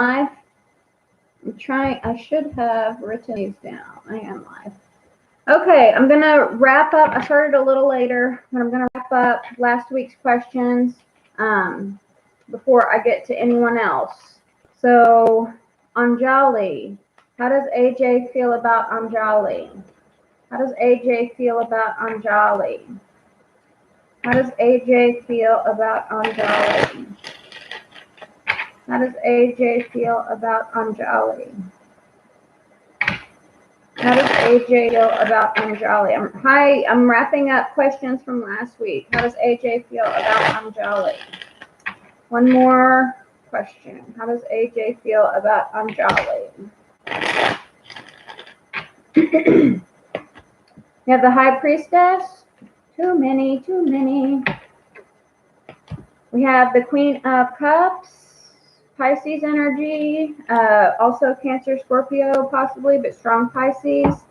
live? I'm trying. I should have written these down. I am live. Okay, I'm going to wrap up. I started a little later, but I'm going to wrap up last week's questions before I get to anyone else. So, Anjali, how does AJ feel about Anjali? How does AJ feel about Anjali? How does AJ feel about Anjali? How does AJ feel about Anjali? How does AJ feel about Anjali? I'm wrapping up questions from last week. How does AJ feel about Anjali? One more question. How does AJ feel about Anjali? We have the High Priestess. Too many. We have the Queen of Cups, Pisces energy, also Cancer, Scorpio possibly, but strong Pisces.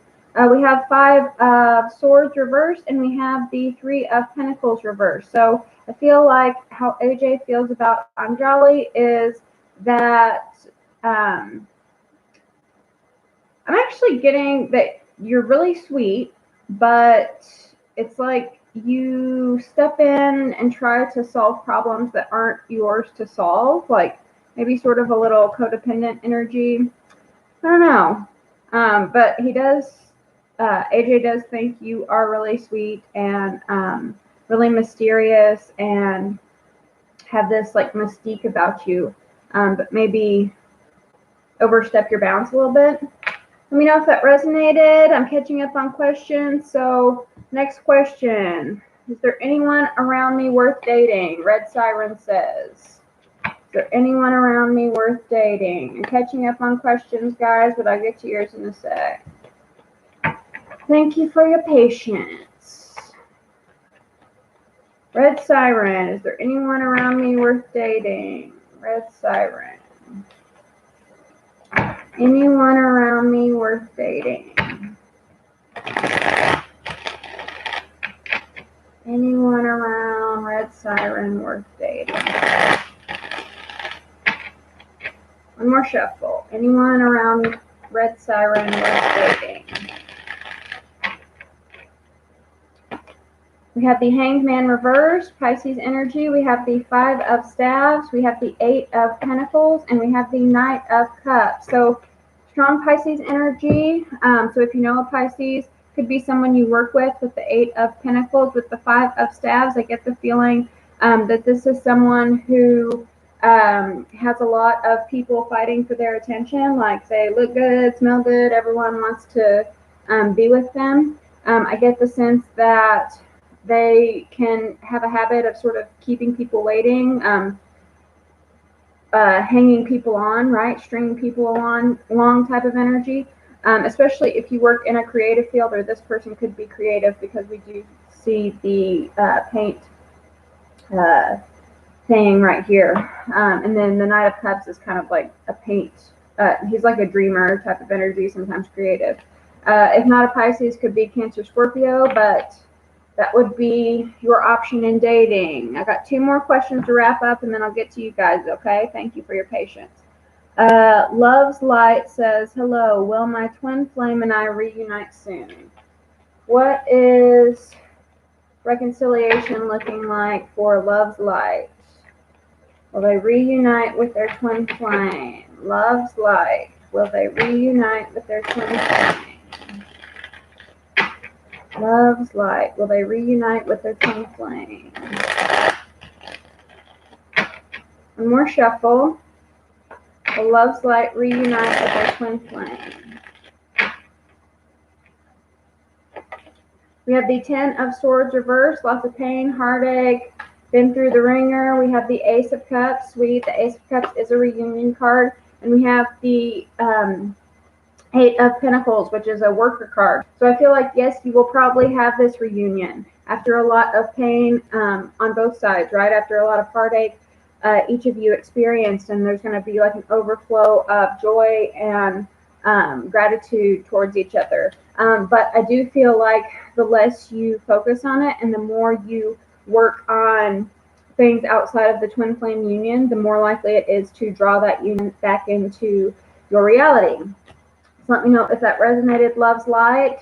We have 5 of Swords reversed, and we have the 3 of Pentacles reversed. So I feel like how AJ feels about Anjali is that I'm actually getting that you're really sweet, but it's like you step in and try to solve problems that aren't yours to solve, like maybe sort of a little codependent energy. I don't know. But he does, AJ does think you are really sweet and really mysterious and have this like mystique about you, but maybe overstep your bounds a little bit. Let me know if that resonated. I'm catching up on questions. So next question. Is there anyone around me worth dating? Red Siren says. Is there anyone around me worth dating? I'm catching up on questions, guys, but I'll get to yours in a sec. Thank you for your patience. Red Siren. Is there anyone around me worth dating? Red Siren. Anyone around me worth dating? Anyone around Red Siren worth dating? One more shuffle. Anyone around Red Siren worth dating? We have the Hanged Man reversed, Pisces energy. We have the 5 of Staves. We have the 8 of Pentacles. And we have the Knight of Cups. So strong Pisces energy. So if you know a Pisces, could be someone you work with the 8 of Pentacles. With the 5 of Staves, I get the feeling that this is someone who has a lot of people fighting for their attention. Like they look good, smell good, everyone wants to be with them. I get the sense that they can have a habit of sort of keeping people waiting, hanging people on, right? Stringing people on, long type of energy. Especially if you work in a creative field, or this person could be creative because we do see the paint thing right here. And then the Knight of Cups is kind of like a paint. He's like a dreamer type of energy, sometimes creative. If not a Pisces, could be Cancer, Scorpio, but that would be your option in dating. I got 2 more questions to wrap up, and then I'll get to you guys, okay? Thank you for your patience. Love's Light says, hello, will my twin flame and I reunite soon? What is reconciliation looking like for Love's Light? Will they reunite with their twin flame? Love's Light, will they reunite with their twin flame? Love's Light, will they reunite with their twin flame? One more shuffle. Will Love's Light reunite with their twin flame? We have the 10 of Swords reversed, lots of pain, heartache, been through the ringer. We have the Ace of Cups, sweet. The Ace of Cups is a reunion card. And we have the 8 of Pentacles, which is a worker card. So I feel like, yes, you will probably have this reunion after a lot of pain on both sides, right? After a lot of heartache each of you experienced, and there's going to be like an overflow of joy and gratitude towards each other. But I do feel like the less you focus on it and the more you work on things outside of the twin flame union, the more likely it is to draw that union back into your reality. So let me know if that resonated, loves light.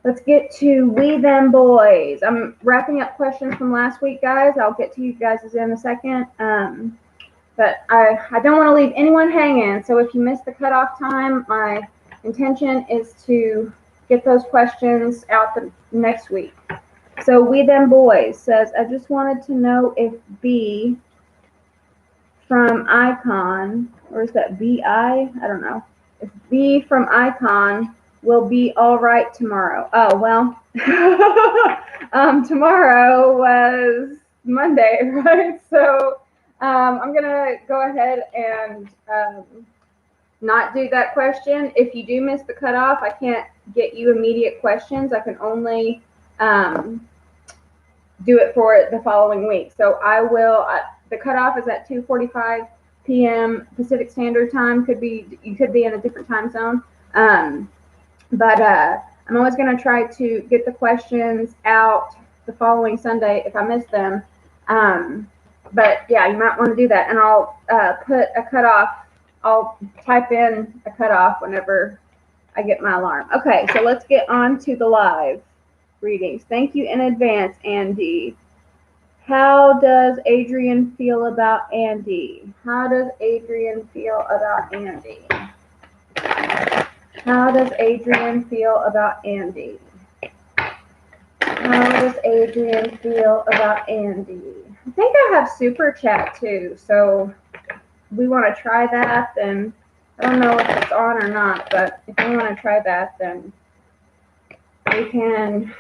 Let's get to We Them Boys. I'm wrapping up questions from last week, guys. I'll get to you guys in a second. But I don't want to leave anyone hanging. So if you missed the cutoff time, my intention is to get those questions out the next week. So We Them Boys says, I just wanted to know if B from Icon, or is that B-I? I don't know. If B from Icon will be all right tomorrow. Oh, well, tomorrow was Monday, right? So I'm going to go ahead and not do that question. If you do miss the cutoff, I can't get you immediate questions. I can only do it for the following week. So I will, the cutoff is at 2:45 p.m. Pacific Standard Time. You could be in a different time zone. But I'm always going to try to get the questions out the following Sunday if I miss them. But yeah, you might want to do that. And I'll put a cutoff. I'll type in a cutoff whenever I get my alarm. Okay, so let's get on to the live readings. Thank you in advance, Andy. How does Adrian feel about Andy? How does Adrian feel about Andy? How does Adrian feel about Andy? How does Adrian feel about Andy? I think I have super chat too, so we want to try that. Then I don't know if it's on or not, but if you want to try that, then we can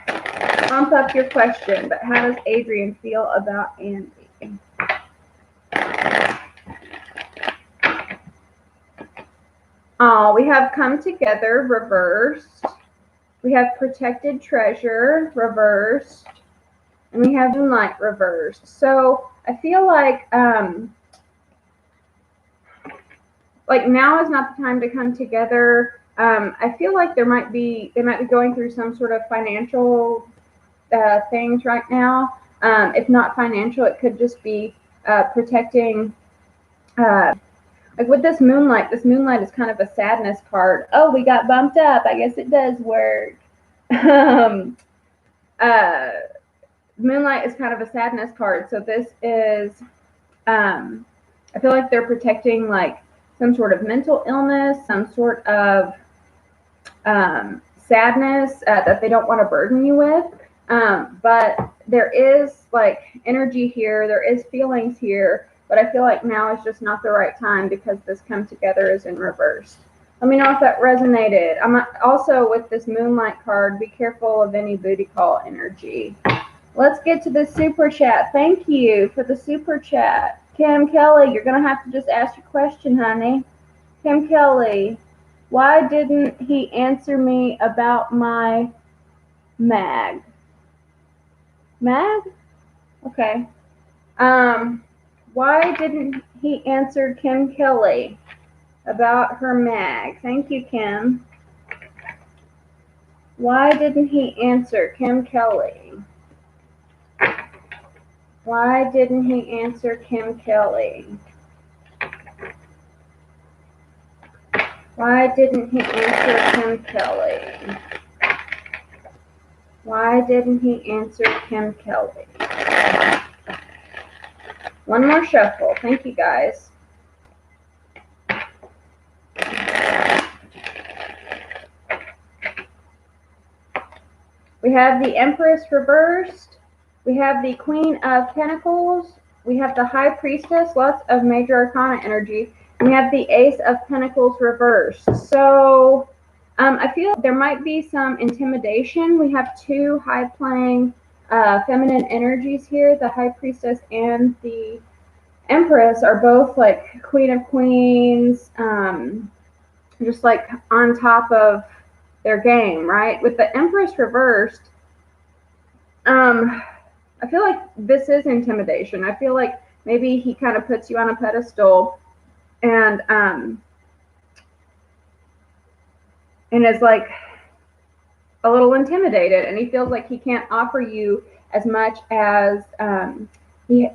pump up your question. But how does Adrian feel about Andy? Oh, we have Come Together reversed. We have Protected Treasure reversed. And we have Moonlight reversed. So I feel like now is not the time to come together. I feel like they might be going through some sort of financial things right now. If not financial, it could just be protecting. Like with this Moonlight is kind of a sadness card. Oh, we got bumped up. I guess it does work. Moonlight is kind of a sadness card. So this is, I feel like they're protecting like some sort of mental illness, some sort of sadness that they don't want to burden you with. But there is like energy here. There is feelings here. But I feel like now is just not the right time because this Come Together is in reverse. Let me know if that resonated. I'm also with this Moonlight card. Be careful of any booty call energy. Let's get to the super chat. Thank you for the super chat. Kim Kelly, you're going to have to just ask your question, honey. Kim Kelly, why didn't he answer me about my mag? Mag? Okay. Why didn't he answer Kim Kelly about her mag? Thank you, Kim. Why didn't he answer Kim Kelly? Why didn't he answer Kim Kelly? Why didn't he answer Kim Kelly? Why didn't he answer Kim Kelly? One more shuffle. Thank you, guys. We have the Empress reversed. We have the Queen of Pentacles. We have the High Priestess, lots of major arcana energy. And we have the Ace of Pentacles reversed. So I feel there might be some intimidation. We have two high-playing feminine energies here. The High Priestess and the Empress are both like Queen of Queens, just like on top of their game, right? With the Empress reversed, I feel like this is intimidation. I feel like maybe he kind of puts you on a pedestal and is like a little intimidated, and he feels like he can't offer you as much as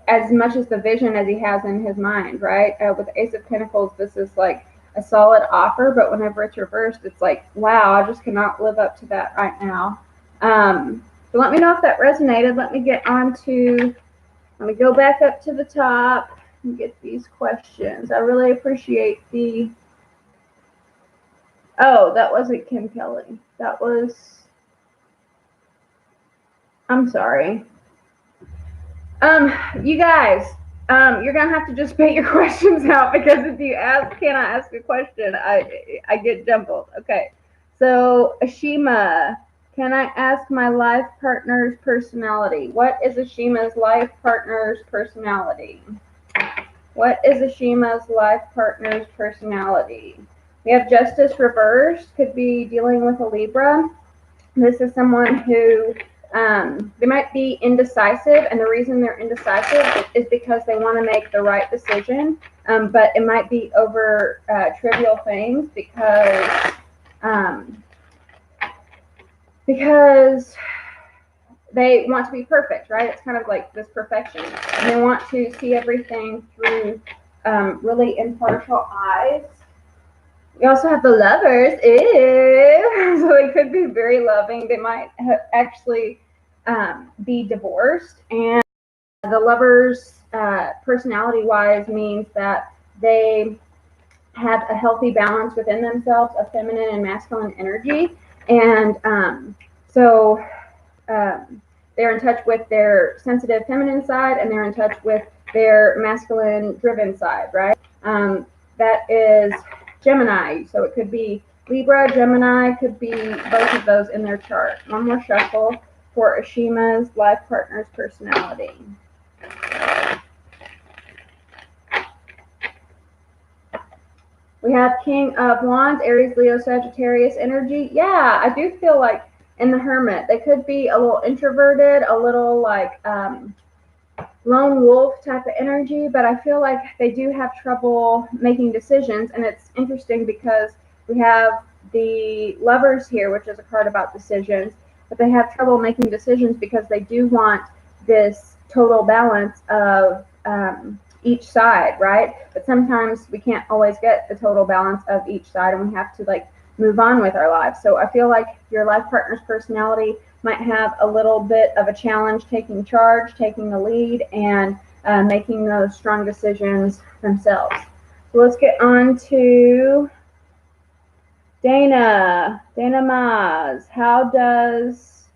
as much as the vision as he has in his mind, right? With Ace of Pentacles, this is like a solid offer, but whenever it's reversed, it's like, wow, I just cannot live up to that right now. So let me know if that resonated. Let me go back up to the top and get these questions. I really appreciate the. Oh, that wasn't Kim Kelly. That was. I'm sorry. You guys, you're gonna have to just spit your questions out, because if you cannot ask a question, I get jumbled. Okay, so Ashima, can I ask my life partner's personality? What is Ashima's life partner's personality? What is Ashima's life partner's personality? We have Justice reversed, could be dealing with a Libra. This is someone who they might be indecisive, and the reason they're indecisive is because they want to make the right decision, but it might be over trivial things, because they want to be perfect, right? It's kind of like this perfection, and they want to see everything through really impartial eyes. We also have the Lovers. Ew. So they could be very loving. They might actually be divorced. And the Lovers, personality-wise, means that they have a healthy balance within themselves of feminine and masculine energy. And so they're in touch with their sensitive feminine side, and they're in touch with their masculine driven side, right? That is Gemini. So it could be Libra, Gemini, could be both of those in their chart. One more shuffle for Ashima's life partner's personality. We have King of Wands, Aries, Leo, Sagittarius energy. Yeah, I do feel like in the Hermit, they could be a little introverted, a little like lone wolf type of energy, but I feel like they do have trouble making decisions. And it's interesting because we have the Lovers here, which is a card about decisions, but they have trouble making decisions because they do want this total balance of each side, right? But sometimes we can't always get the total balance of each side, and we have to like move on with our lives. So I feel like your life partner's personality might have a little bit of a challenge taking charge, taking the lead, and making those strong decisions themselves. So let's get on to Dana. Dana Maz. How does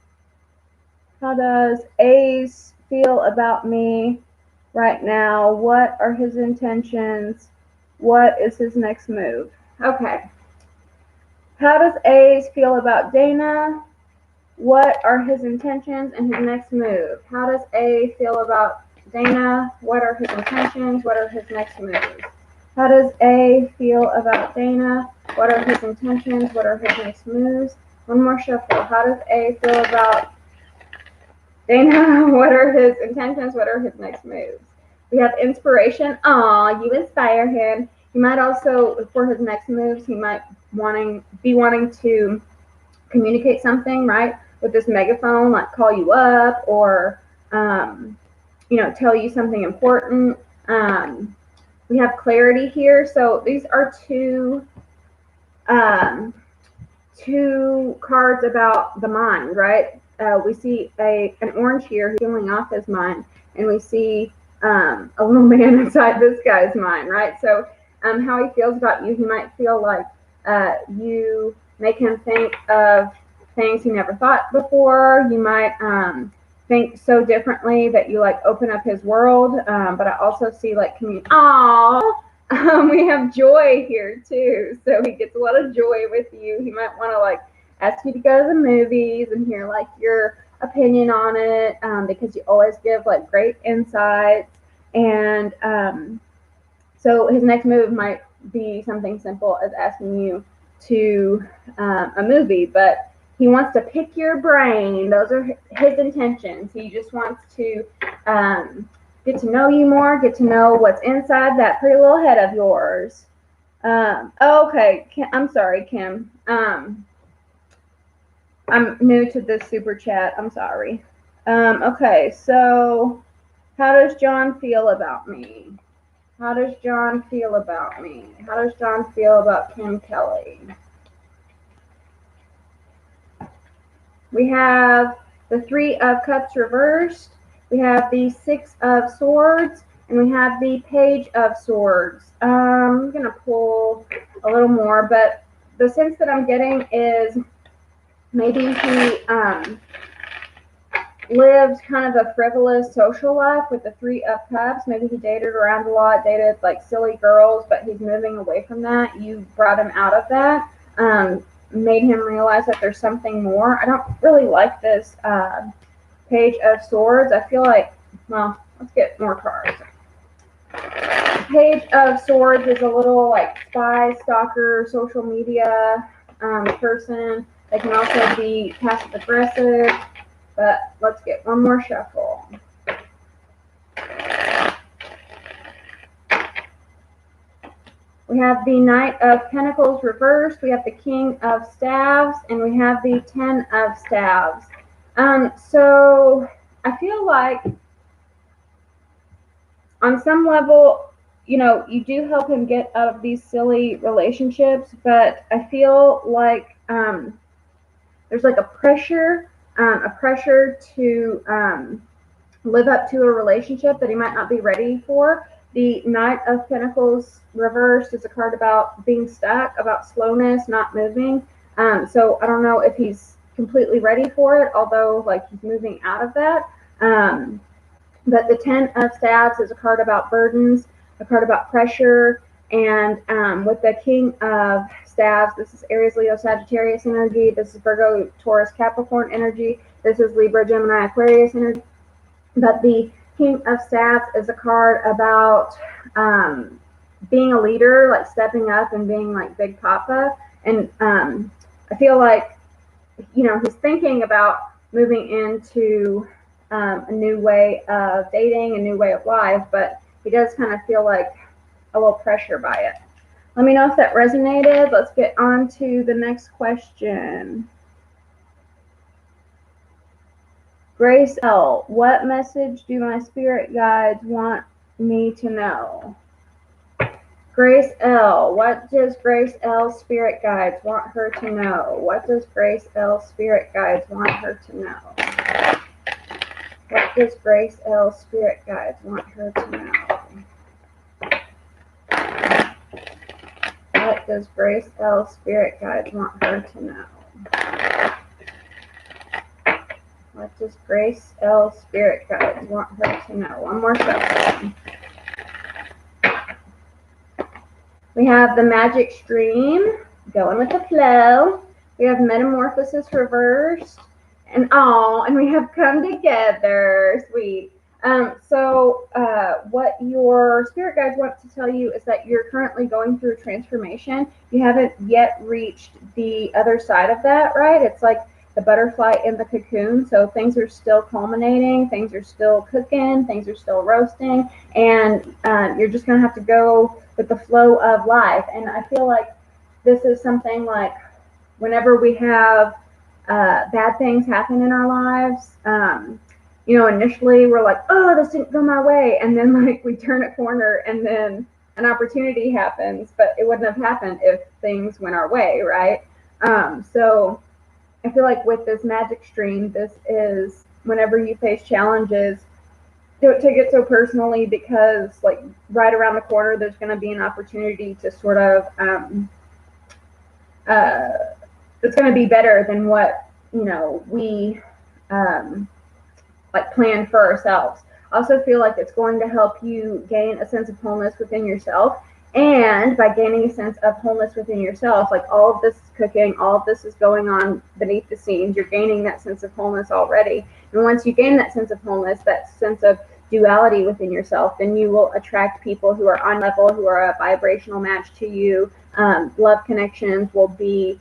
Ace feel about me right now? What are his intentions? What is his next move? Okay. How does Ace feel about Dana? What are his intentions and his next move? How does A feel about Dana? What are his intentions? What are his next moves? How does A feel about Dana? What are his intentions? What are his next moves? One more shuffle. How does A feel about Dana? What are his intentions? What are his next moves? We have inspiration. Aw, you inspire him. He might also, for his next moves, he might be wanting to communicate something, right? With this megaphone, like call you up or, tell you something important. We have clarity here. So these are two cards about the mind, right? We see an orange here who's feeling off his mind, and we see a little man inside this guy's mind, right? So how he feels about you, he might feel like you make him think of things he never thought before. You might think so differently that you like open up his world. But I also see like we have joy here too. So he gets a lot of joy with you. He might want to like ask you to go to the movies and hear like your opinion on it, because you always give like great insights. And so his next move might be something simple as asking you to a movie, but he wants to pick your brain. Those are his intentions. He just wants to get to know you more, get to know what's inside that pretty little head of yours. Okay, I'm sorry, Kim. I'm new to this super chat. I'm sorry. Okay, so How does John feel about me? How does John feel about me? How does John feel about Kim Kelly? We have the Three of Cups reversed. We have the Six of Swords. And we have the Page of Swords. I'm going to pull a little more, but the sense that I'm getting is maybe he lived kind of a frivolous social life with the Three of Cups. Maybe he dated around a lot, dated like silly girls, but he's moving away from that. You brought him out of that, made him realize that there's something more. I don't really like this Page of Swords. I feel like, well, let's get more cards. Page of Swords is a little like spy, stalker, social media person. They can also be passive aggressive. But let's get one more shuffle. We have the Knight of Pentacles reversed. We have the King of Staves, and we have the Ten of Staves. So I feel like on some level, you know, you do help him get out of these silly relationships, but I feel like there's like a pressure to live up to a relationship that he might not be ready for. The Knight of Pentacles reversed is a card about being stuck, about slowness, not moving. So I don't know if he's completely ready for it, although like he's moving out of that. But the Ten of Staves is a card about burdens, a card about pressure, and with the King of Staves, this is Aries, Leo, Sagittarius energy. This is Virgo, Taurus, Capricorn energy. This is Libra, Gemini, Aquarius energy. But the King of Staves is a card about being a leader, like stepping up and being like Big Papa. And I feel like, you know, he's thinking about moving into a new way of dating, a new way of life, but he does kind of feel like a little pressure by it. Let me know if that resonated. Let's get on to the next question. Grace L., what message do my spirit guides want me to know? Grace L., what does Grace L.'s spirit guides want her to know? What does Grace L.'s spirit guides want her to know? What does Grace L.'s spirit guides want her to know? What does Grace L.'s spirit guides want her to know? What does Grace L. spirit guides want her to know? One more shuffle. We have the Magic Stream, going with the flow. We have Metamorphosis reversed, and we have Come Together. Sweet. So what your spirit guides want to tell you is that you're currently going through a transformation. You haven't yet reached the other side of that, right? It's like the butterfly in the cocoon. So things are still culminating, things are still cooking, things are still roasting, and you're just going to have to go with the flow of life. And I feel like this is something like whenever we have bad things happen in our lives, you know, initially we're like, oh, this didn't go my way. And then like we turn a corner and then an opportunity happens, but it wouldn't have happened if things went our way, right? So I feel like with this Magic Stream, this is whenever you face challenges, don't take it so personally, because like right around the corner, there's going to be an opportunity to sort of, it's going to be better than what, you know, we like planned for ourselves. I also feel like it's going to help you gain a sense of wholeness within yourself. And by gaining a sense of wholeness within yourself, like all of this is cooking, all of this is going on beneath the scenes, you're gaining that sense of wholeness already. And once you gain that sense of wholeness, that sense of duality within yourself, then you will attract people who are on level, who are a vibrational match to you. Love connections will be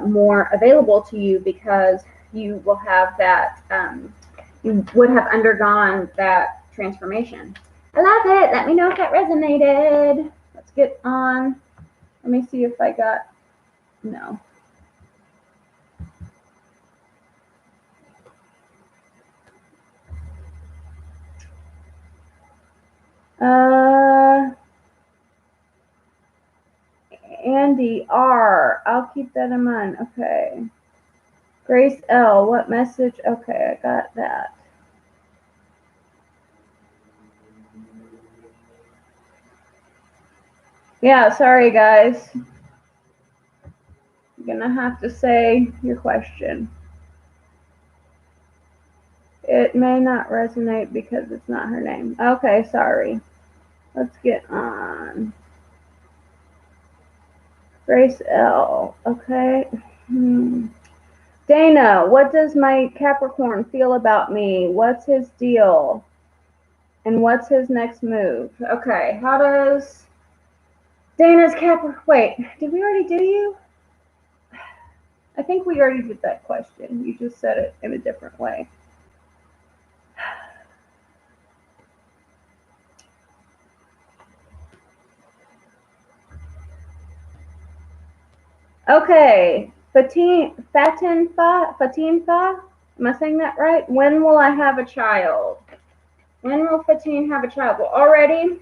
more available to you because you will have that, you would have undergone that transformation. I love it. Let me know if that resonated. Let's get on. Let me see if I got, no. Andy R. I'll keep that in mind. Okay. Grace L. What message? Okay, I got that. Yeah, sorry guys. I'm gonna have to say your question. It may not resonate because it's not her name. Okay, sorry. Let's get on. Grace L. Okay. Dana, what does my Capricorn feel about me? What's his deal? And what's his next move? Okay, how does Dana's Capricorn... Wait, did we already do you? I think we already did that question. You just said it in a different way. Okay, Fatinfa, am I saying that right? When will I have a child? When will Fatin have a child? Well, already,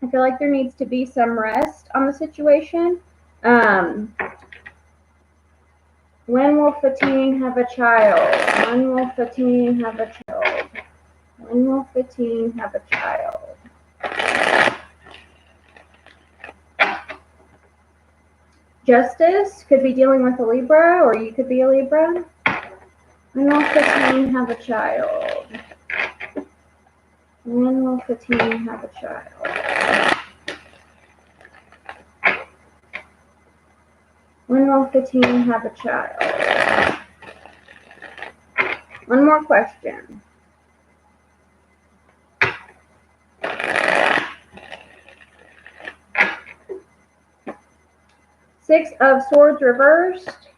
I feel like there needs to be some rest on the situation. When will Fatin have a child? When will Fatin have a child? When will Fatin have a child? Justice could be dealing with a Libra, or you could be a Libra. When will Fatin have a child? When will Fatin have a child? When will Fatin have a child? One more question. Six of Swords reversed,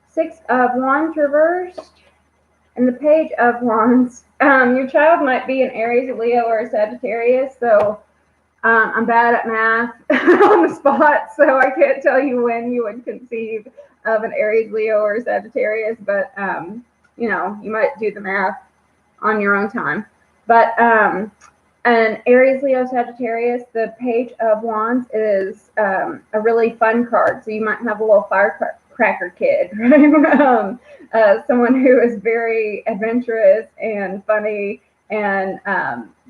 Six of Wands reversed, and the Page of Wands. Your child might be an Aries, a Leo, or a Sagittarius, so I'm bad at math on the spot, so I can't tell you when you would conceive of an Aries, Leo, or a Sagittarius, but you know, you might do the math on your own time. But an Aries, Leo, Sagittarius, the Page of Wands is a really fun card. So you might have a little firecracker kid, right? Someone who is very adventurous and funny, and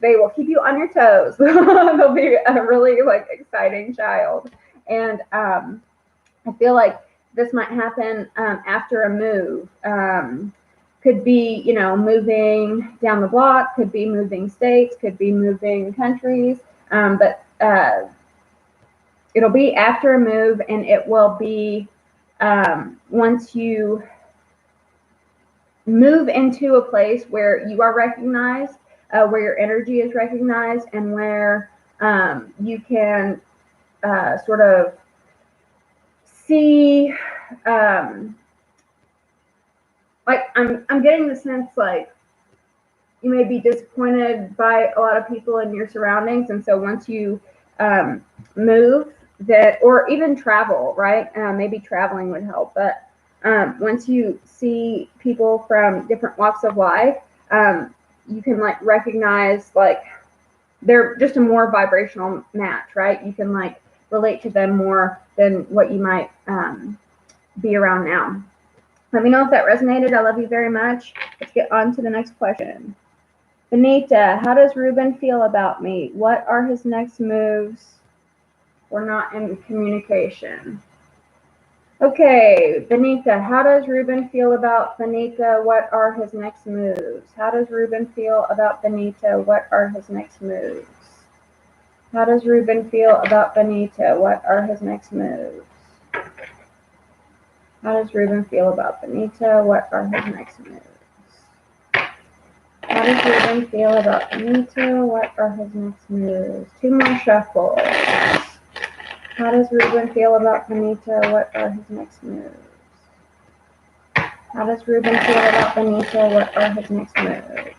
they will keep you on your toes. They'll be a really like exciting child. And I feel like this might happen after a move. Could be, you know, moving down the block, could be moving states, could be moving countries, but it'll be after a move, and it will be once you move into a place where you are recognized, where your energy is recognized, and where you can sort of see like I'm getting the sense like you may be disappointed by a lot of people in your surroundings, and so once you move, that, or even travel, right? Maybe traveling would help, but once you see people from different walks of life, you can like recognize like they're just a more vibrational match, right? You can like relate to them more than what you might be around now. Let me know if that resonated. I love you very much. Let's get on to the next question. Benita, how does Ruben feel about me? What are his next moves? We're not in communication. Okay, Benita, how does Ruben feel about Benita? What are his next moves? How does Ruben feel about Benita? What are his next moves? How does Ruben feel about Benita? What are his next moves? How does Ruben feel about Benita? What are his next moves? How does Ruben feel about Benita? What are his next moves? Two more shuffles. How does Ruben feel about Benita? What are his next moves? How does Ruben feel about Benita? What are his next moves?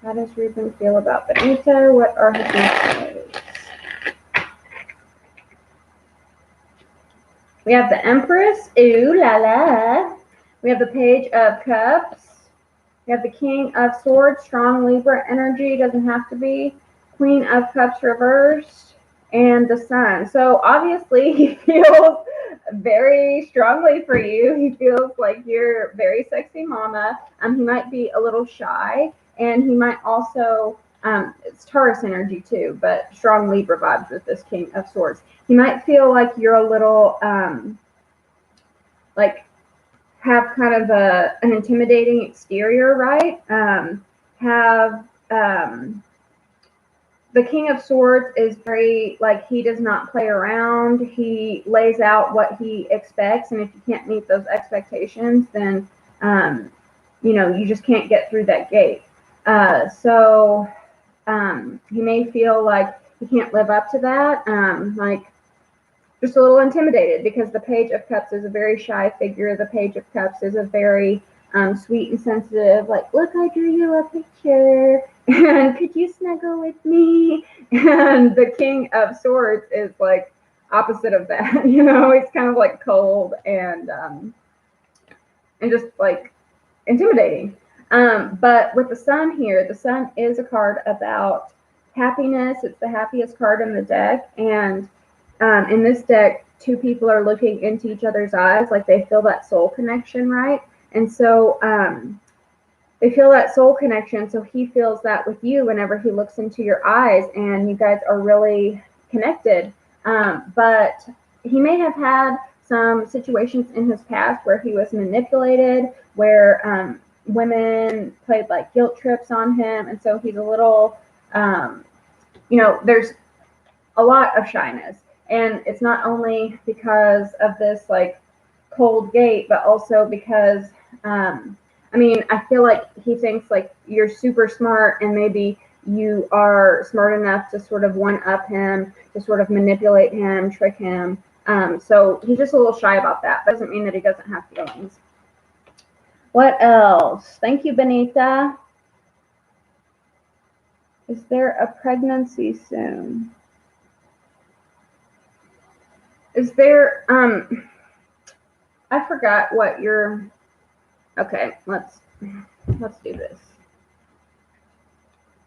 How does Ruben feel about Benita? What are his next moves? We have the Empress, ooh la la. We have the Page of Cups. We have the King of Swords, strong Libra energy, doesn't have to be. Queen of Cups reversed, and the Sun. So obviously he feels very strongly for you. He feels like you're very sexy mama. He might be a little shy, and he might also, it's Taurus energy too, but strong Libra vibes with this King of Swords. He might feel like you're a little, like, have kind of an intimidating exterior, right? Have, the King of Swords is very, like, he does not play around. He lays out what he expects, and if you can't meet those expectations, then, you just can't get through that gate. So he may feel like he can't live up to that, like, just a little intimidated, because the Page of Cups is a very shy figure. The Page of Cups is a very sweet and sensitive, like, look, I drew you a picture, and could you snuggle with me? And the King of Swords is like opposite of that. He's kind of like cold and just like intimidating. But with the Sun here, the Sun is a card about happiness. It's the happiest card in the deck, and in this deck, two people are looking into each other's eyes, like they feel that soul connection, right? And so they feel that soul connection, so he feels that with you whenever he looks into your eyes, and you guys are really connected. But he may have had some situations in his past where he was manipulated, where women played like guilt trips on him, and so he's a little, there's a lot of shyness. And it's not only because of this like cold gate, but also because I feel like he thinks like you're super smart, and maybe you are smart enough to sort of one up him, to sort of manipulate him, trick him. So he's just a little shy about that. Doesn't mean that he doesn't have feelings. What else? Thank you, Benita. Is there a pregnancy soon? Is there, I forgot what your, okay, let's do this.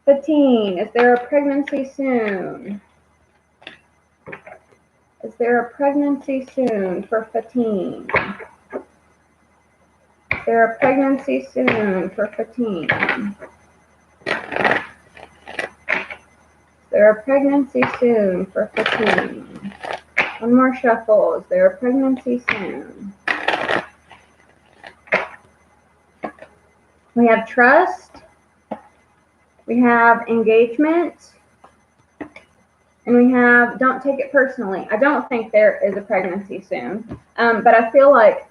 15, is there a pregnancy soon? Is there a pregnancy soon for 15? Is there a pregnancy soon for 15? Is there a pregnancy soon for 15? One more shuffle. Is there a pregnancy soon? We have trust. We have engagement. And we have don't take it personally. I don't think there is a pregnancy soon. But I feel like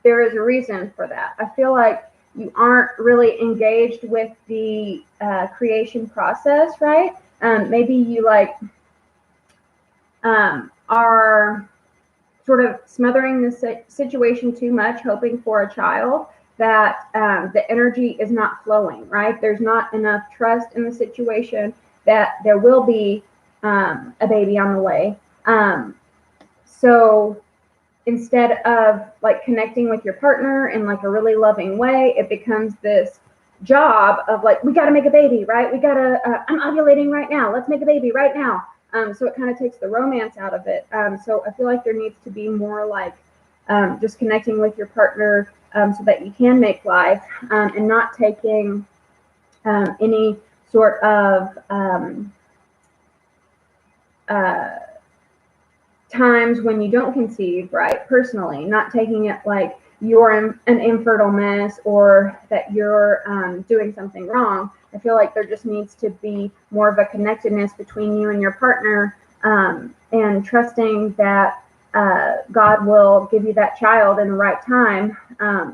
there is a reason for that. I feel like you aren't really engaged with the creation process, right? Maybe you like are sort of smothering the situation too much, hoping for a child, that the energy is not flowing, right? There's not enough trust in the situation that there will be a baby on the way. So instead of like connecting with your partner in like a really loving way, it becomes this job of like, we got to make a baby, right? We got to, I'm ovulating right now. Let's make a baby right now. So it kind of takes the romance out of it. So I feel like there needs to be more like just connecting with your partner so that you can make life, and not taking any sort of times when you don't conceive, right? Personally, not taking it like you're an infertile mess or that you're doing something wrong. I feel like there just needs to be more of a connectedness between you and your partner, and trusting that God will give you that child in the right time.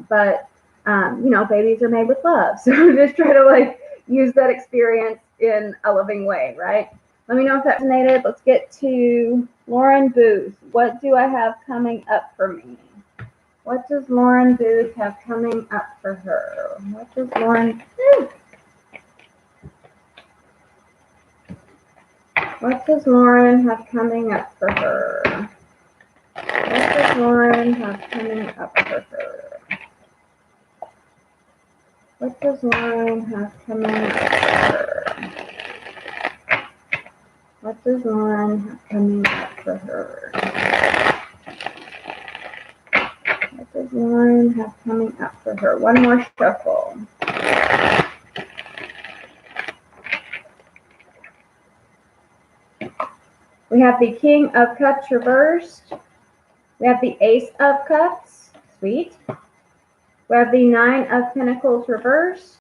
But babies are made with love. So just try to like use that experience in a loving way, right? Let me know if that resonated. Let's get to Lauren Booth. What do I have coming up for me? What does Lauren Booth have coming up for her? What does Lauren Booth? What does Lauren have coming up for her? What does Lauren have coming up for her? What does Lauren have coming up for her? What does Lauren have coming up for her? What does Lauren have coming up for her? One more shuffle. We have the King of Cups reversed. We have the Ace of Cups. Sweet. We have the Nine of Pentacles reversed.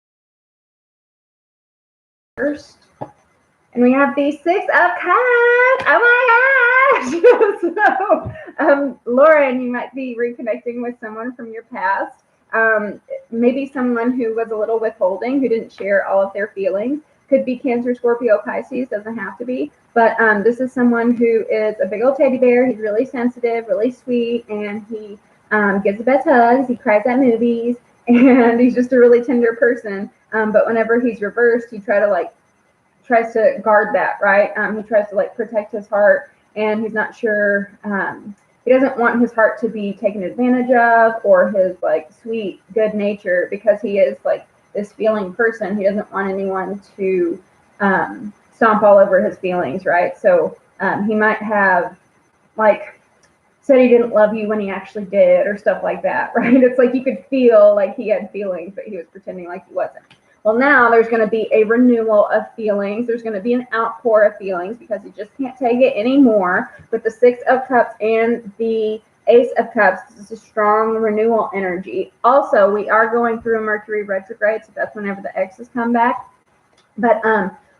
And we have the Six of Cups. Oh my gosh! So, Lauren, you might be reconnecting with someone from your past. Maybe someone who was a little withholding, who didn't share all of their feelings. Could be Cancer, Scorpio, Pisces, doesn't have to be. But this is someone who is a big old teddy bear. He's really sensitive, really sweet, and he gives the best hugs. He cries at movies, and he's just a really tender person. But whenever he's reversed, he tries to guard that, right? He tries to protect his heart, and he's not sure. He doesn't want his heart to be taken advantage of, or his sweet, good nature, because he is this feeling person. He doesn't want anyone to stomp all over his feelings, right? So he might have said he didn't love you when he actually did, or stuff like that, right? It's like you could feel like he had feelings, but he was pretending like he wasn't. Well, now there's going to be a renewal of feelings. There's going to be an outpour of feelings because he just can't take it anymore. With the Six of Cups and the Ace of Cups, this is a strong renewal energy. Also, we are going through a Mercury retrograde, so that's whenever the exes come back. But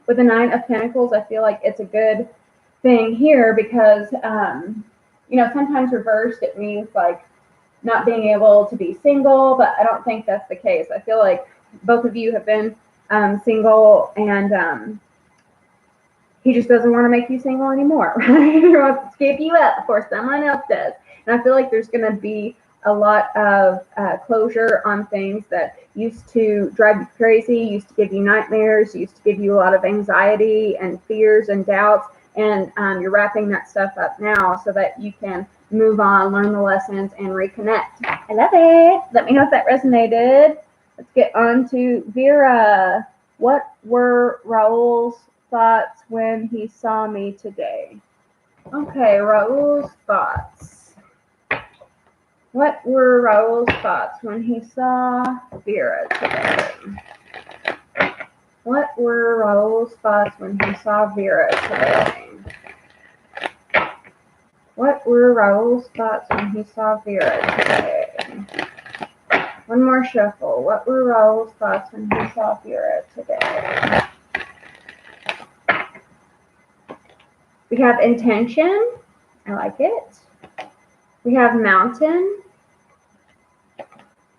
with the Nine of Pentacles, I feel like it's a good thing here because, sometimes reversed, it means not being able to be single, but I don't think that's the case. I feel like both of you have been single, and he just doesn't want to make you single anymore, right? He wants to skip you up before someone else does. And I feel like there's going to be a lot of closure on things that used to drive you crazy, used to give you nightmares, used to give you a lot of anxiety and fears and doubts. And you're wrapping that stuff up now so that you can move on, learn the lessons, and reconnect. I love it. Let me know if that resonated. Let's get on to Vera. What were Raul's thoughts when he saw me today? Okay, Raul's thoughts. What were Raul's thoughts when he saw Vera today? What were Raul's thoughts when he saw Vera today? What were Raul's thoughts when he saw Vera today? One more shuffle. What were Raul's thoughts when he saw Vera today? We have intention. I like it. We have mountain.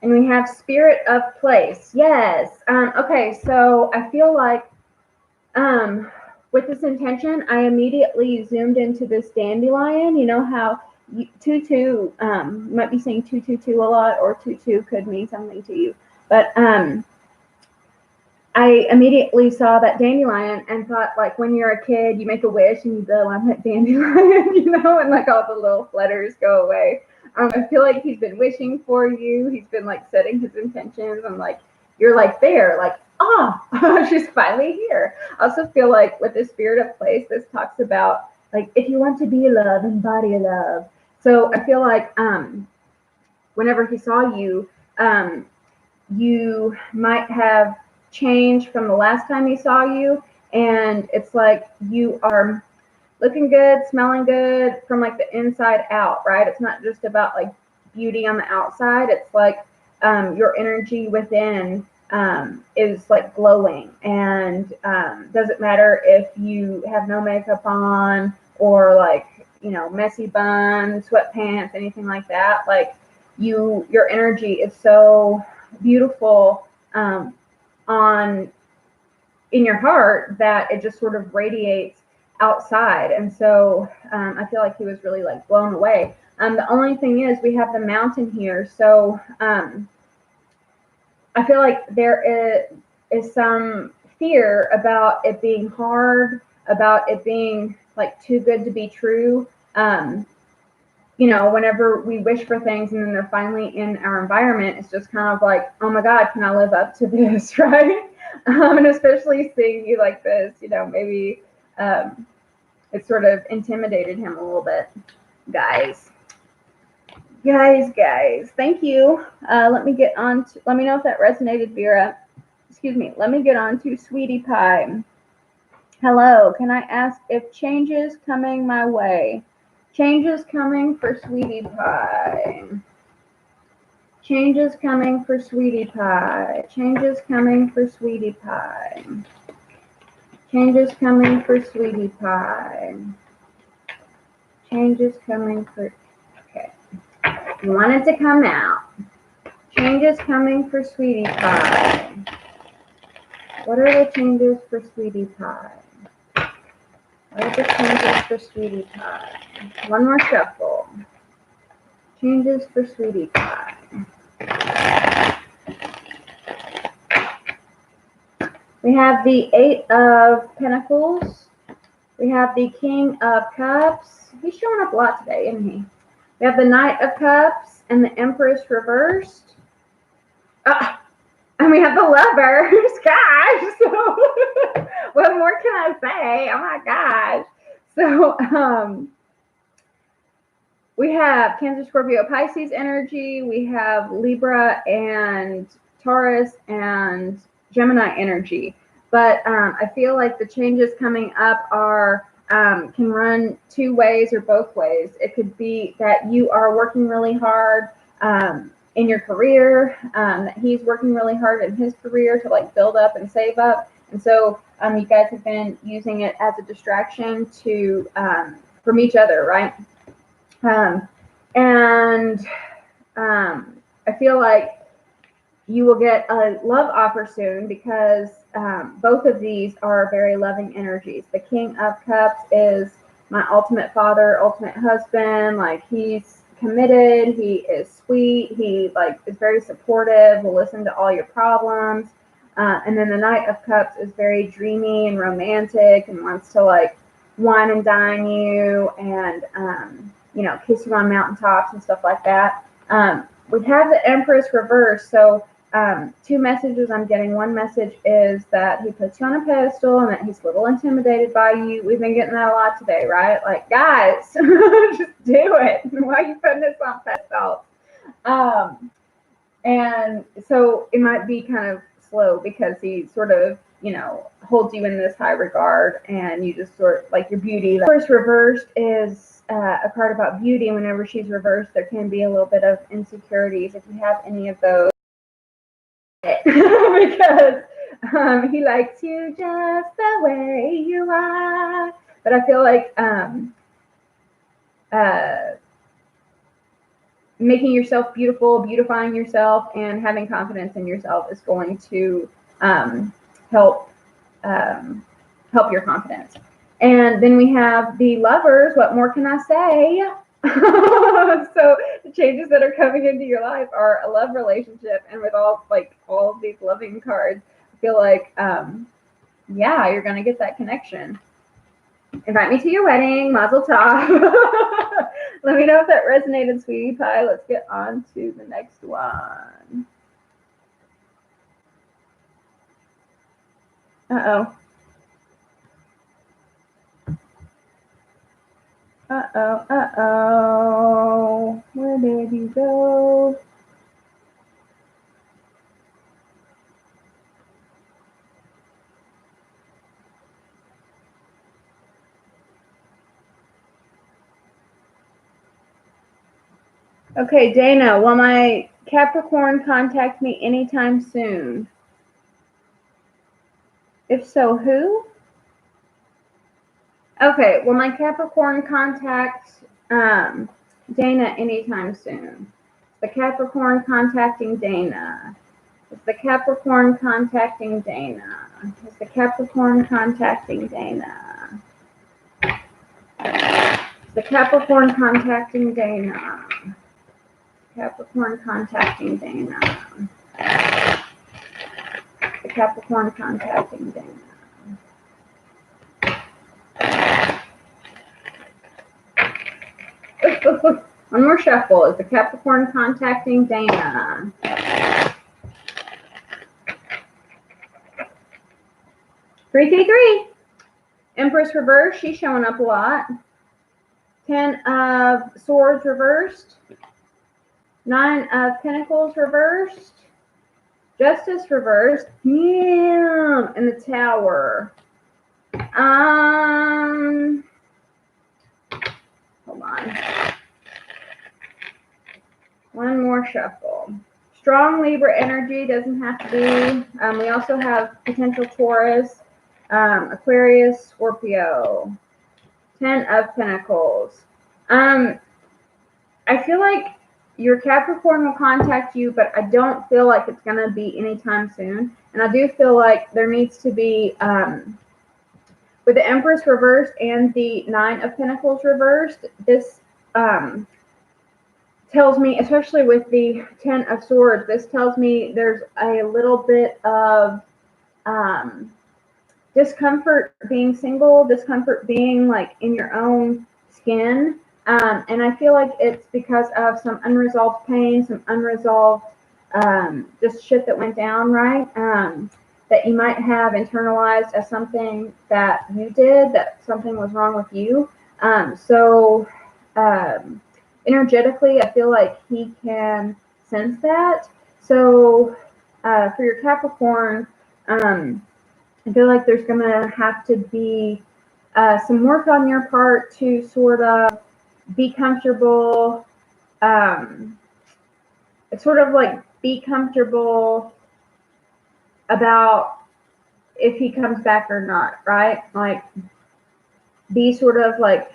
And we have spirit of place. Yes. Okay, so I feel like with this intention, I immediately zoomed into this dandelion. You know how tutu, you might be saying 222 a lot, or tutu could mean something to you. But I immediately saw that dandelion and thought, when you're a kid, you make a wish and you blow on that dandelion, and all the little flutters go away. I feel like he's been wishing for you. He's been setting his intentions, and you're there, she's finally here. I also feel like with the spirit of place, this talks about if you want to be love, embody love. So I feel like whenever he saw you, you might have changed from the last time he saw you, and it's you are looking good, smelling good from the inside out, right? It's not just about beauty on the outside. It's your energy within is glowing, and doesn't matter if you have no makeup on, or messy bun, sweatpants, anything like that. Your energy is so beautiful in your heart that it just sort of radiates outside. And so I feel like he was really blown away. The only thing is we have the mountain here, so I feel like there is some fear about it being hard, about it being too good to be true. Whenever we wish for things and then they're finally in our environment, it's just kind of oh my God, can I live up to this, right? And especially seeing you like this, maybe it sort of intimidated him a little bit. Guys, thank you. Let me get on to, let me know if that resonated, Vera. Excuse me. Let me get on to Sweetie Pie. Hello, can I ask if change is coming my way? Change is coming for Sweetie Pie. Change is coming for Sweetie Pie. Change is coming for Sweetie Pie. Change is coming for Sweetie Pie. Change is coming for, okay. You want it to come out. Change is coming for Sweetie Pie. What are the changes for Sweetie Pie? What are the changes for Sweetie Pie? One more shuffle. Changes for Sweetie Pie. We have the Eight of Pentacles. We have the King of Cups. He's showing up a lot today, isn't he? We have the Knight of Cups and the Empress reversed. And we have the Lovers, gosh. So, what more can I say? Oh my gosh. So, we have Cancer, Scorpio, Pisces energy. We have Libra and Taurus and Gemini energy. But I feel like the changes coming up are can run two ways or both ways. It could be that you are working really hard in your career, that he's working really hard in his career to like build up and save up. And so you guys have been using it as a distraction to from each other, right? I feel like you will get a love offer soon because both of these are very loving energies. The King of Cups is my ultimate father, ultimate husband. Like, he's committed, he is sweet, he like is very supportive, will listen to all your problems. And then the Knight of Cups is very dreamy and romantic and wants to like wine and dine you and you know, kiss you on mountaintops and stuff like that. We have the Empress reversed, so two messages I'm getting. One message is that he puts you on a pedestal and that he's a little intimidated by you. We've been getting that a lot today, right? Like, guys, just do it. Why are you putting this on pedestals? And so it might be kind of slow because he sort of, you know, holds you in this high regard and you just sort of like your beauty. The first reversed is a card about beauty, and whenever she's reversed, there can be a little bit of insecurities if you have any of those. Because he likes you just the way you are. But I feel like making yourself beautiful, beautifying yourself, and having confidence in yourself is going to help your confidence. And then we have the Lovers. What more can I say? So the changes that are coming into your life are a love relationship, and with all of these loving cards, I feel like yeah, you're gonna get that connection. Invite me to your wedding, Mazel Tov. Let me know if that resonated, Sweetie Pie. Let's get on to the next one. Uh-oh. Where did you go? Okay, Dana, will my Capricorn contact me anytime soon? If so, who? Okay, will my Capricorn contact Dana anytime soon? The Capricorn contacting Dana. Is the Capricorn contacting Dana? Is the Capricorn contacting Dana? Is the Capricorn contacting Dana? Capricorn contacting Dana. The Capricorn contacting Dana. One more shuffle. Is the Capricorn contacting Dana? Three. Empress reversed, she's showing up a lot. 10 of Swords reversed. 9 of Pentacles reversed. Justice reversed. Yeah, and the Tower. Hold on. One more shuffle. Strong Libra energy, doesn't have to be. We also have potential Taurus, Aquarius, Scorpio. 10 of Pentacles. I feel like your Capricorn will contact you, but I don't feel like it's going to be anytime soon. And I do feel like there needs to be, with the Empress reversed and the 9 of Pentacles reversed, this tells me, especially with the 10 of Swords, this tells me there's a little bit of discomfort being single, discomfort being like in your own skin. And I feel like it's because of some unresolved pain, some unresolved just shit that went down, right? That you might have internalized as something that you did, that something was wrong with you. So energetically, I feel like he can sense that. So for your Capricorn, I feel like there's going to have to be some work on your part to sort of be comfortable. It's sort of like be comfortable about if he comes back or not, right? Like be sort of like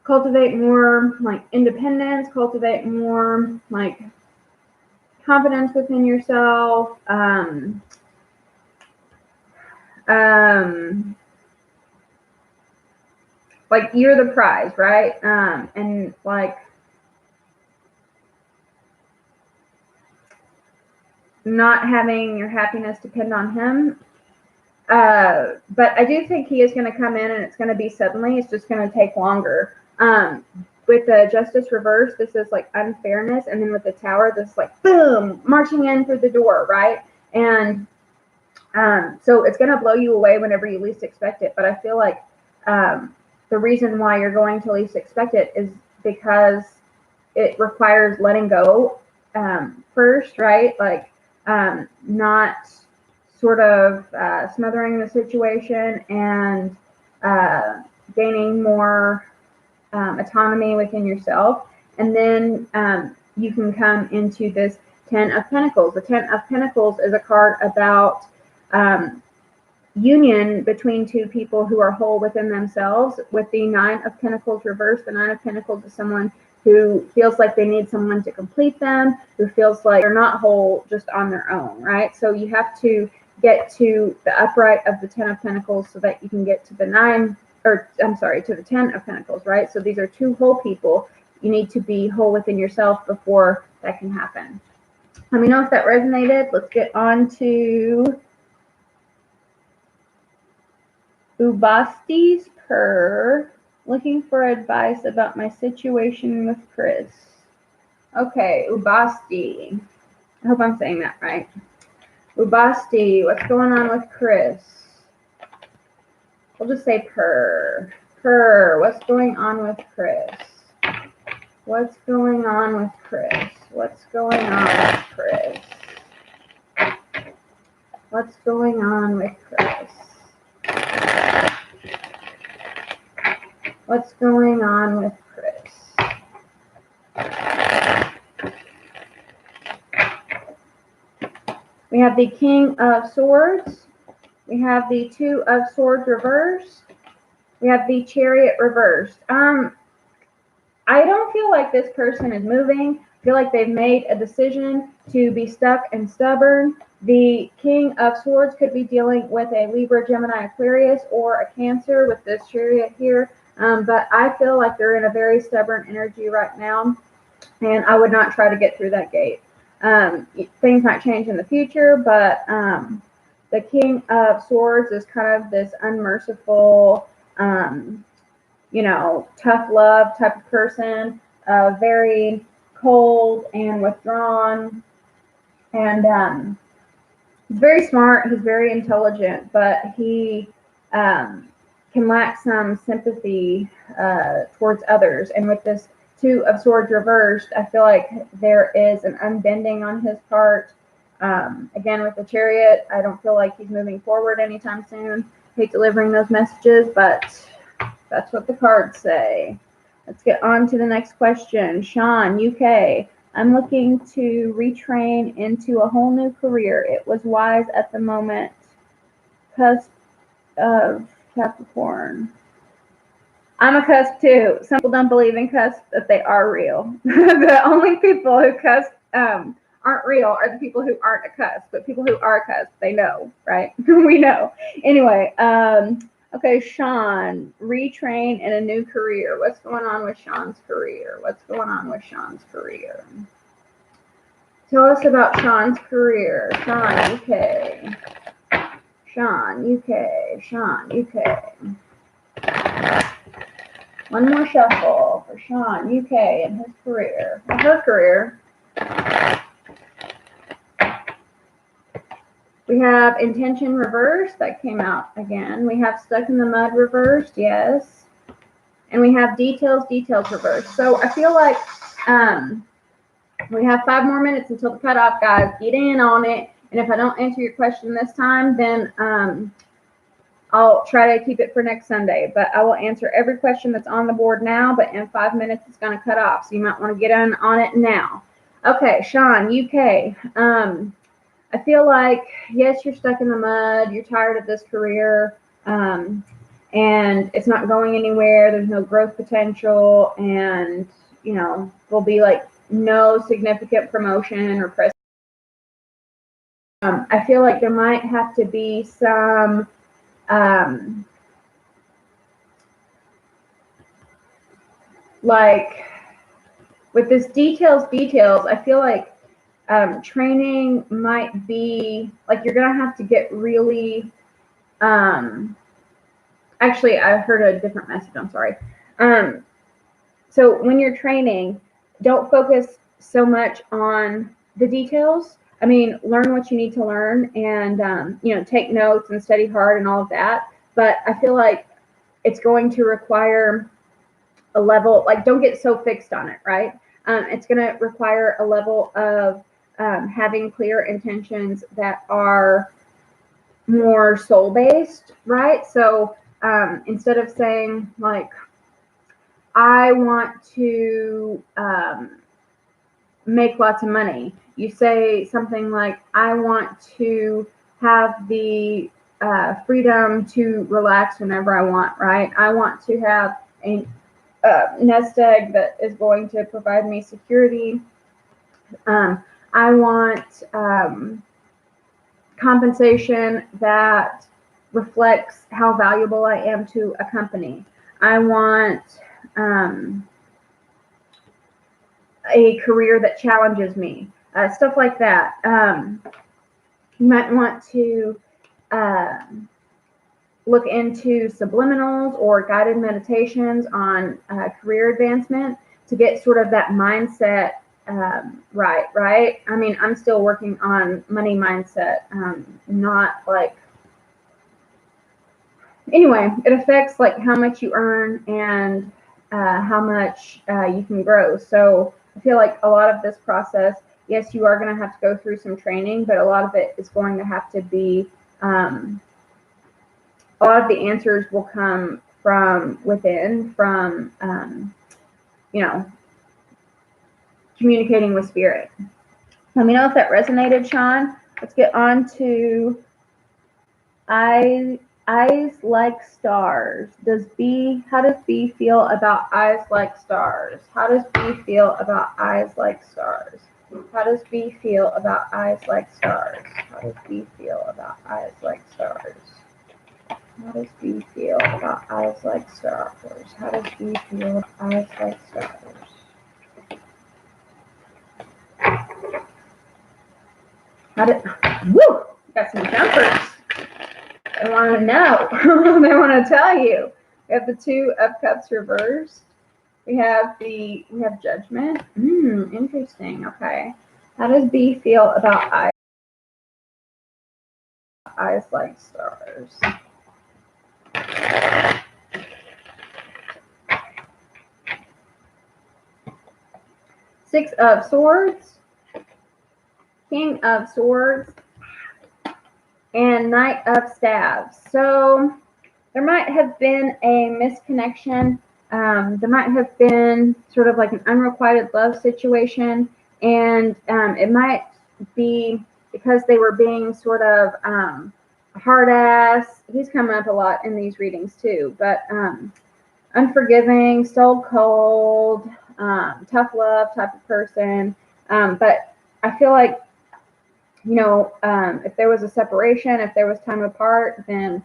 cultivate more like independence, cultivate more like confidence within yourself. Like you're the prize, right? And like not having your happiness depend on him. But I do think he is going to come in and it's going to be suddenly. It's just going to take longer. With the Justice reverse, this is like unfairness. And then with the Tower, this is like, boom, marching in through the door, right? And so it's going to blow you away whenever you least expect it. But I feel like the reason why you're going to least expect it is because it requires letting go first, right? Like not sort of smothering the situation and gaining more autonomy within yourself. And then you can come into this 10 of Pentacles. The 10 of Pentacles is a card about union between two people who are whole within themselves. With the 9 of Pentacles reversed, the 9 of Pentacles is someone who feels like they need someone to complete them, who feels like they're not whole just on their own, right? So you have to get to the upright of the 10 of Pentacles so that you can get to the 10 of Pentacles, right? So these are two whole people. You need to be whole within yourself before that can happen. Let me know if that resonated. Let's get on to Ubastis Per, looking for advice about my situation with Chris. Okay, Ubasti. I hope I'm saying that right. Ubasti, what's going on with Chris? We'll just say Per. Per, what's going on with Chris? What's going on with Chris? What's going on with Chris? What's going on with Chris? What's going on with Chris? We have the King of Swords. We have the 2 of Swords reversed. We have the Chariot reversed. I don't feel like this person is moving. I feel like they've made a decision to be stuck and stubborn. The King of Swords could be dealing with a Libra, Gemini, Aquarius, or a Cancer with this Chariot here. But I feel like they're in a very stubborn energy right now, and I would not try to get through that gate. Things might change in the future, but the King of Swords is kind of this unmerciful, tough love type of person, very cold and withdrawn, and he's very smart, he's very intelligent, but he can lack some sympathy towards others. And with this Two of Swords reversed, I feel like there is an unbending on his part. Again, with the Chariot, I don't feel like he's moving forward anytime soon. Hate delivering those messages, but that's what the cards say. Let's get on to the next question. Sean, UK. I'm looking to retrain into a whole new career. It was wise at the moment. Cusp of Capricorn. I'm a cusp too. Some people don't believe in cusp, but they are real. The only people who cusp aren't real are the people who aren't a cusp. But people who are a cusp, they know, right? We know. Anyway, okay, Sean, retrain in a new career. What's going on with Sean's career? What's going on with Sean's career? Tell us about Sean's career. Sean, UK. Sean, UK. Sean, UK. One more shuffle for Sean, UK, and his career. Or her career. We have Intention reversed. That came out again. We have Stuck in the Mud reversed. Yes. And we have Details reversed. So I feel like we have 5 more minutes until the cutoff, guys. Get in on it. And if I don't answer your question this time, then I'll try to keep it for next Sunday. But I will answer every question that's on the board now. But in 5 minutes, it's going to cut off. So you might want to get in on it now. Okay, Sean, UK. I feel like, yes, you're stuck in the mud. You're tired of this career. And it's not going anywhere. There's no growth potential. And, you know, there'll be like no significant promotion or prestige. I feel like there might have to be some like with this details, I feel like training might be like you're gonna have to get really actually I heard a different message, I'm sorry. So when you're training, don't focus so much on the details. I mean, learn what you need to learn and, you know, take notes and study hard and all of that. But I feel like it's going to require a level, like don't get so fixed on it, right? It's going to require a level of having clear intentions that are more soul-based, right? So instead of saying like, I want to make lots of money, you say something like, I want to have the freedom to relax whenever I want, right? I want to have a nest egg that is going to provide me security. I want compensation that reflects how valuable I am to a company. I want a career that challenges me, stuff like that. You might want to look into subliminals or guided meditations on career advancement to get sort of that mindset right? I mean, I'm still working on money mindset, not like, anyway, it affects like how much you earn and how much you can grow. So I feel like a lot of this process, yes, you are going to have to go through some training, but a lot of it is going to have to be, a lot of the answers will come from within, from, you know, communicating with spirit. Let me know if that resonated, Sean. Let's get on to eyes like stars. How does B feel about eyes like stars? How does B feel about eyes like stars? How does B feel about eyes like stars? How does B feel about eyes like stars? How does B feel about eyes like stars? How does B feel about eyes like stars? Woo! Got some jumpers. They want to know. They want to tell you. We have the Two of Cups reversed. We have Judgment. Interesting. Okay. How does B feel about eyes like stars? Six of Swords, King of Swords, and Knight of Staves. So there might have been a misconnection. There might have been sort of like an unrequited love situation, and it might be because they were being sort of hard ass. He's coming up a lot in these readings too, but unforgiving, stone cold, tough love type of person. But I feel like, you know, if there was a separation, if there was time apart, then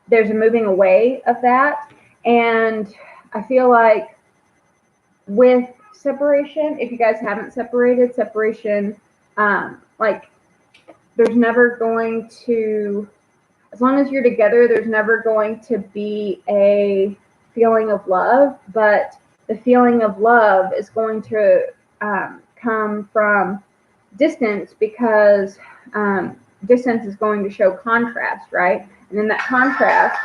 there's a moving away of that. And I feel like with separation, if you guys haven't separated, separation, like there's never going to, as long as you're together, there's never going to be a feeling of love, but the feeling of love is going to come from distance, because distance is going to show contrast, right? And then that contrast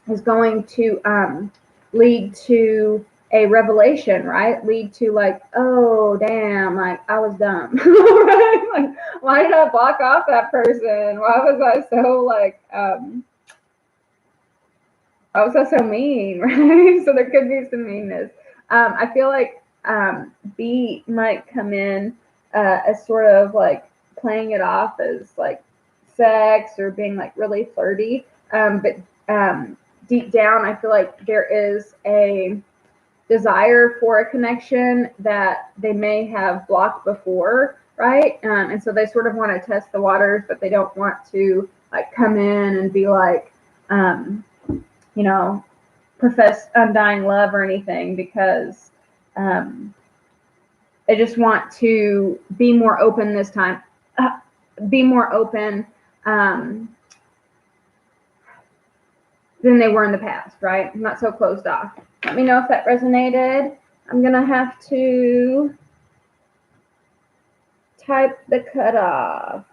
is going to lead to a revelation, right? Lead to like, oh damn, like I was dumb. Right? Like, why did I block off that person? Why was I so like why was I so mean, right? So there could be some meanness. I feel like B might come in as sort of like playing it off as like sex or being like really flirty. But deep down, I feel like there is a desire for a connection that they may have blocked before, right? And so they sort of want to test the waters, but they don't want to like come in and be like, you know, profess undying love or anything, because they just want to be more open this time, be more open than they were in the past, right? Not so closed off. Let me know if that resonated. I'm going to have to type the cutoff.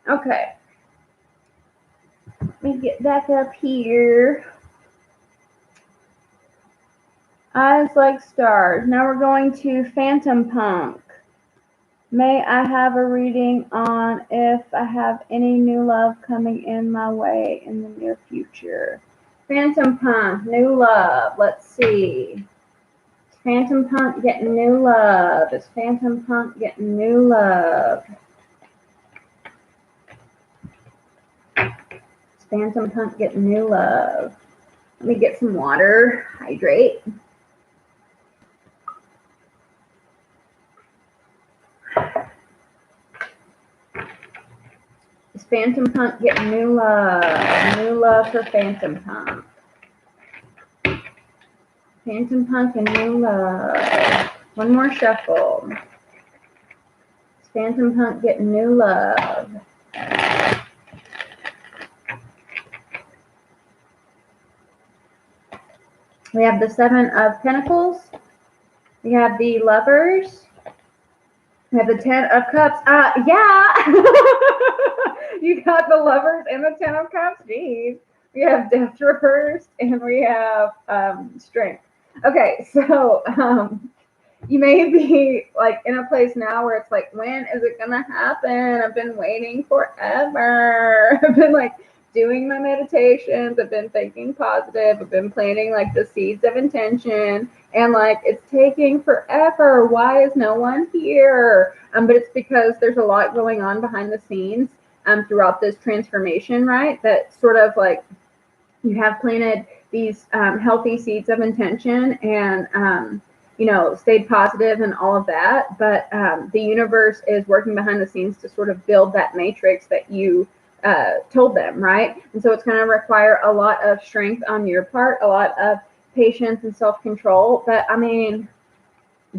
Okay. Let me get back up here. Eyes like stars. Now we're going to Phantom Punk. May I have a reading on if I have any new love coming in my way in the near future? Phantom Punk, new love. Let's see. Is Phantom Punk getting new love? Is Phantom Punk getting new love? Is Phantom Punk getting new love? Let me get some water. Hydrate. Is Phantom Punk getting new love? New love for Phantom Punk. Phantom Punk and new love. One more shuffle. Is Phantom Punk getting new love? We have the Seven of Pentacles. We have the Lovers. We have the Ten of Cups. Yeah. You got the Lovers and the Ten of Cups. Jeez. We have Death reversed and we have Strength. Okay, so you may be like in a place now where it's like, when is it gonna happen? I've been waiting forever. I've been like doing my meditations. I've been thinking positive. I've been planting like the seeds of intention, and like it's taking forever. Why is no one here? But it's because there's a lot going on behind the scenes throughout this transformation, right? That sort of like you have planted these healthy seeds of intention and you know, stayed positive and all of that, but the universe is working behind the scenes to sort of build that matrix that you told them, right? And so it's going to require a lot of strength on your part, a lot of patience and self-control. But I mean,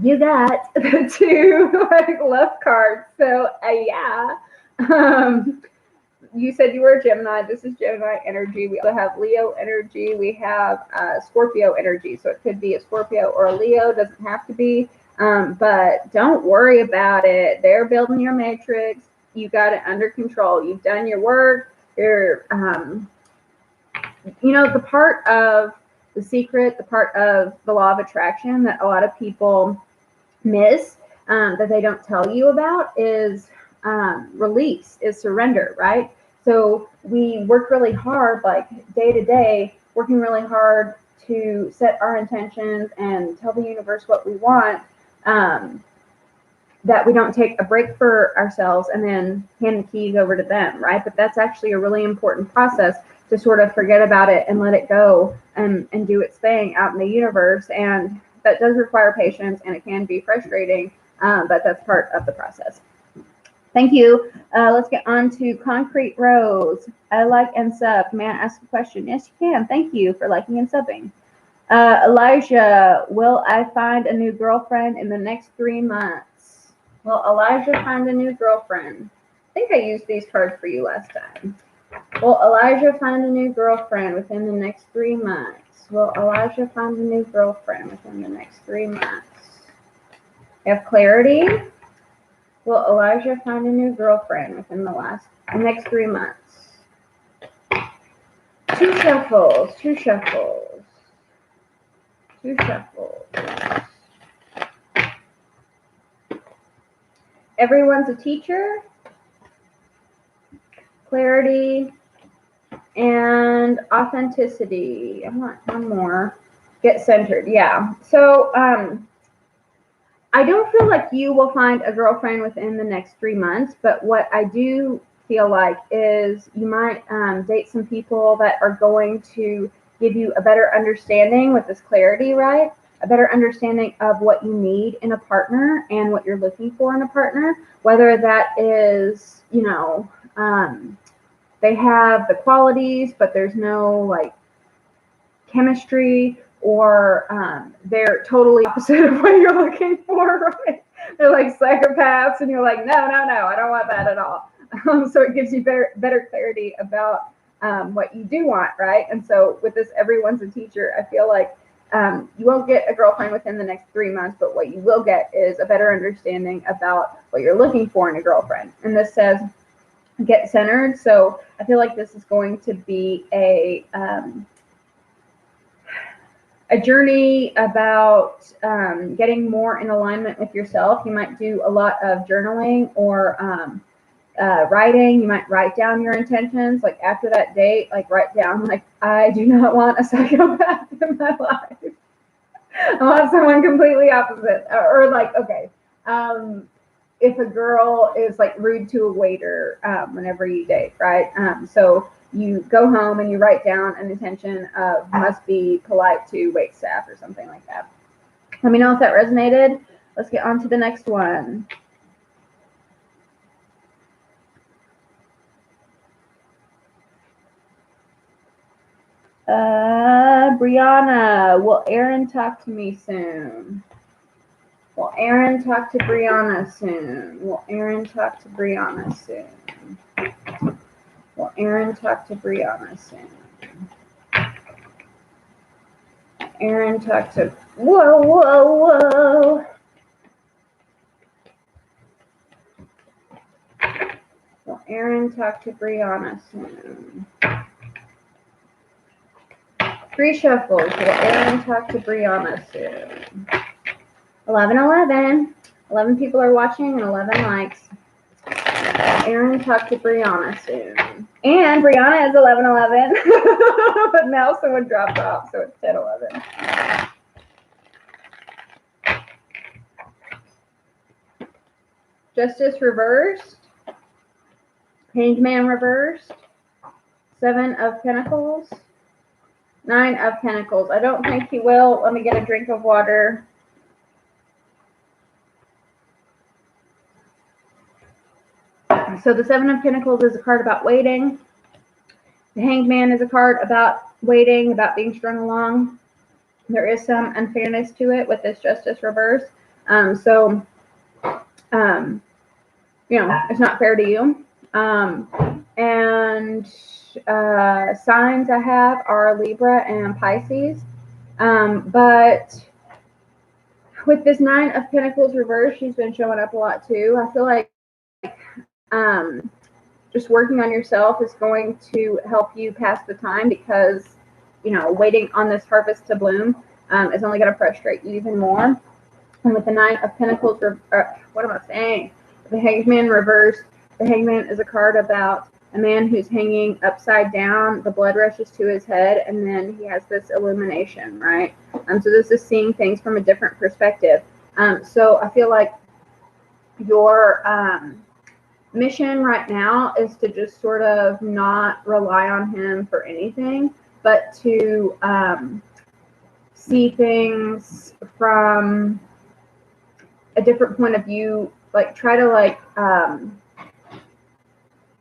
you got the two like love cards. So yeah. Um, you said you were a Gemini. This is Gemini energy. We also have Leo energy. We have Scorpio energy. So it could be a Scorpio or a Leo. Doesn't have to be. But don't worry about it. They're building your matrix. You got it under control. You've done your work. You're, the part of the secret, the part of the law of attraction that a lot of people miss, that they don't tell you about, is release, is surrender, right? So we work really hard, like day to day, working really hard to set our intentions and tell the universe what we want, that we don't take a break for ourselves and then hand the keys over to them, right? But that's actually a really important process, to sort of forget about it and let it go and do its thing out in the universe. And that does require patience, and it can be frustrating, but that's part of the process. Thank you. Let's get on to Concrete Rose. I like and sub. May I ask a question? Yes, you can. Thank you for liking and subbing. Elijah, will I find a new girlfriend in the next 3 months? Will Elijah find a new girlfriend? I think I used these cards for you last time. Will Elijah find a new girlfriend within the next 3 months? Will Elijah find a new girlfriend within the next 3 months? You have clarity. Will Elijah find a new girlfriend within the next 3 months? Two shuffles. Everyone's a teacher. Clarity and authenticity. I want one more. Get centered. Yeah. So I don't feel like you will find a girlfriend within the next 3 months, but what I do feel like is you might date some people that are going to give you a better understanding with this clarity, right? A better understanding of what you need in a partner and what you're looking for in a partner, whether that is, they have the qualities, but there's no like chemistry, or they're totally opposite of what you're looking for, right? They're like psychopaths, and you're like, no, I don't want that at all. So it gives you better clarity about what you do want, right? And so with this, everyone's a teacher. I feel like you won't get a girlfriend within the next 3 months, but what you will get is a better understanding about what you're looking for in a girlfriend. And this says, get centered. So I feel like this is going to be a journey about getting more in alignment with yourself. You might do a lot of journaling or writing. You might write down your intentions. Like after that date, like write down, like, I do not want a psychopath in my life. I want someone completely opposite. Or like, okay, if a girl is like rude to a waiter whenever you date, right? So you go home and you write down an intention of must be polite to wait staff or something like that. Let me know if that resonated. Let's get on to the next one. Brianna, will Aaron talk to me soon? Will Aaron talk to Brianna soon? Will Aaron talk to Brianna soon? Will Aaron talk to Brianna soon? Aaron talk to... Whoa. Will Aaron talk to Brianna soon? 3 shuffles. Will Aaron talk to Brianna soon? 11. 11 people are watching and 11 likes. Aaron talk to Brianna soon. And Brianna is 11. But now someone dropped off, so it's 10-11. Justice reversed. Hanged Man reversed. 7 of Pentacles. 9 of Pentacles. I don't think he will. Let me get a drink of water. So the 7 of Pentacles is a card about waiting. The Hanged Man is a card about waiting, about being strung along. There is some unfairness to it with this Justice reverse. So, it's not fair to you. And signs I have are Libra and Pisces. But with this Nine of Pentacles reverse, she's been showing up a lot too. I feel like just working on yourself is going to help you pass the time, because waiting on this harvest to bloom is only going to frustrate you even more. And with the Nine of Pentacles, what am I saying? The Hangman reversed. The Hangman is a card about a man who's hanging upside down. The blood rushes to his head, and then he has this illumination, right? So this is seeing things from a different perspective. So I feel like your mission right now is to just sort of not rely on him for anything, but to see things from a different point of view, like try to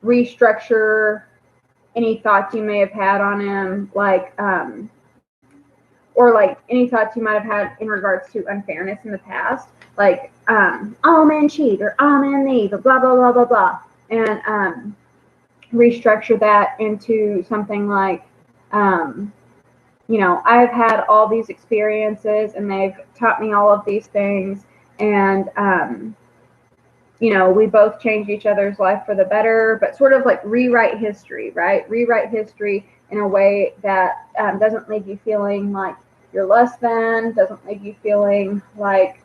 restructure any thoughts you may have had on him, or any thoughts you might have had in regards to unfairness in the past, all men cheat or all men leave, or blah blah blah blah blah, and restructure that into something like, I've had all these experiences and they've taught me all of these things, and we both changed each other's life for the better, but sort of like rewrite history, right? Rewrite history in a way that doesn't leave you feeling like you're less than, doesn't leave you feeling like,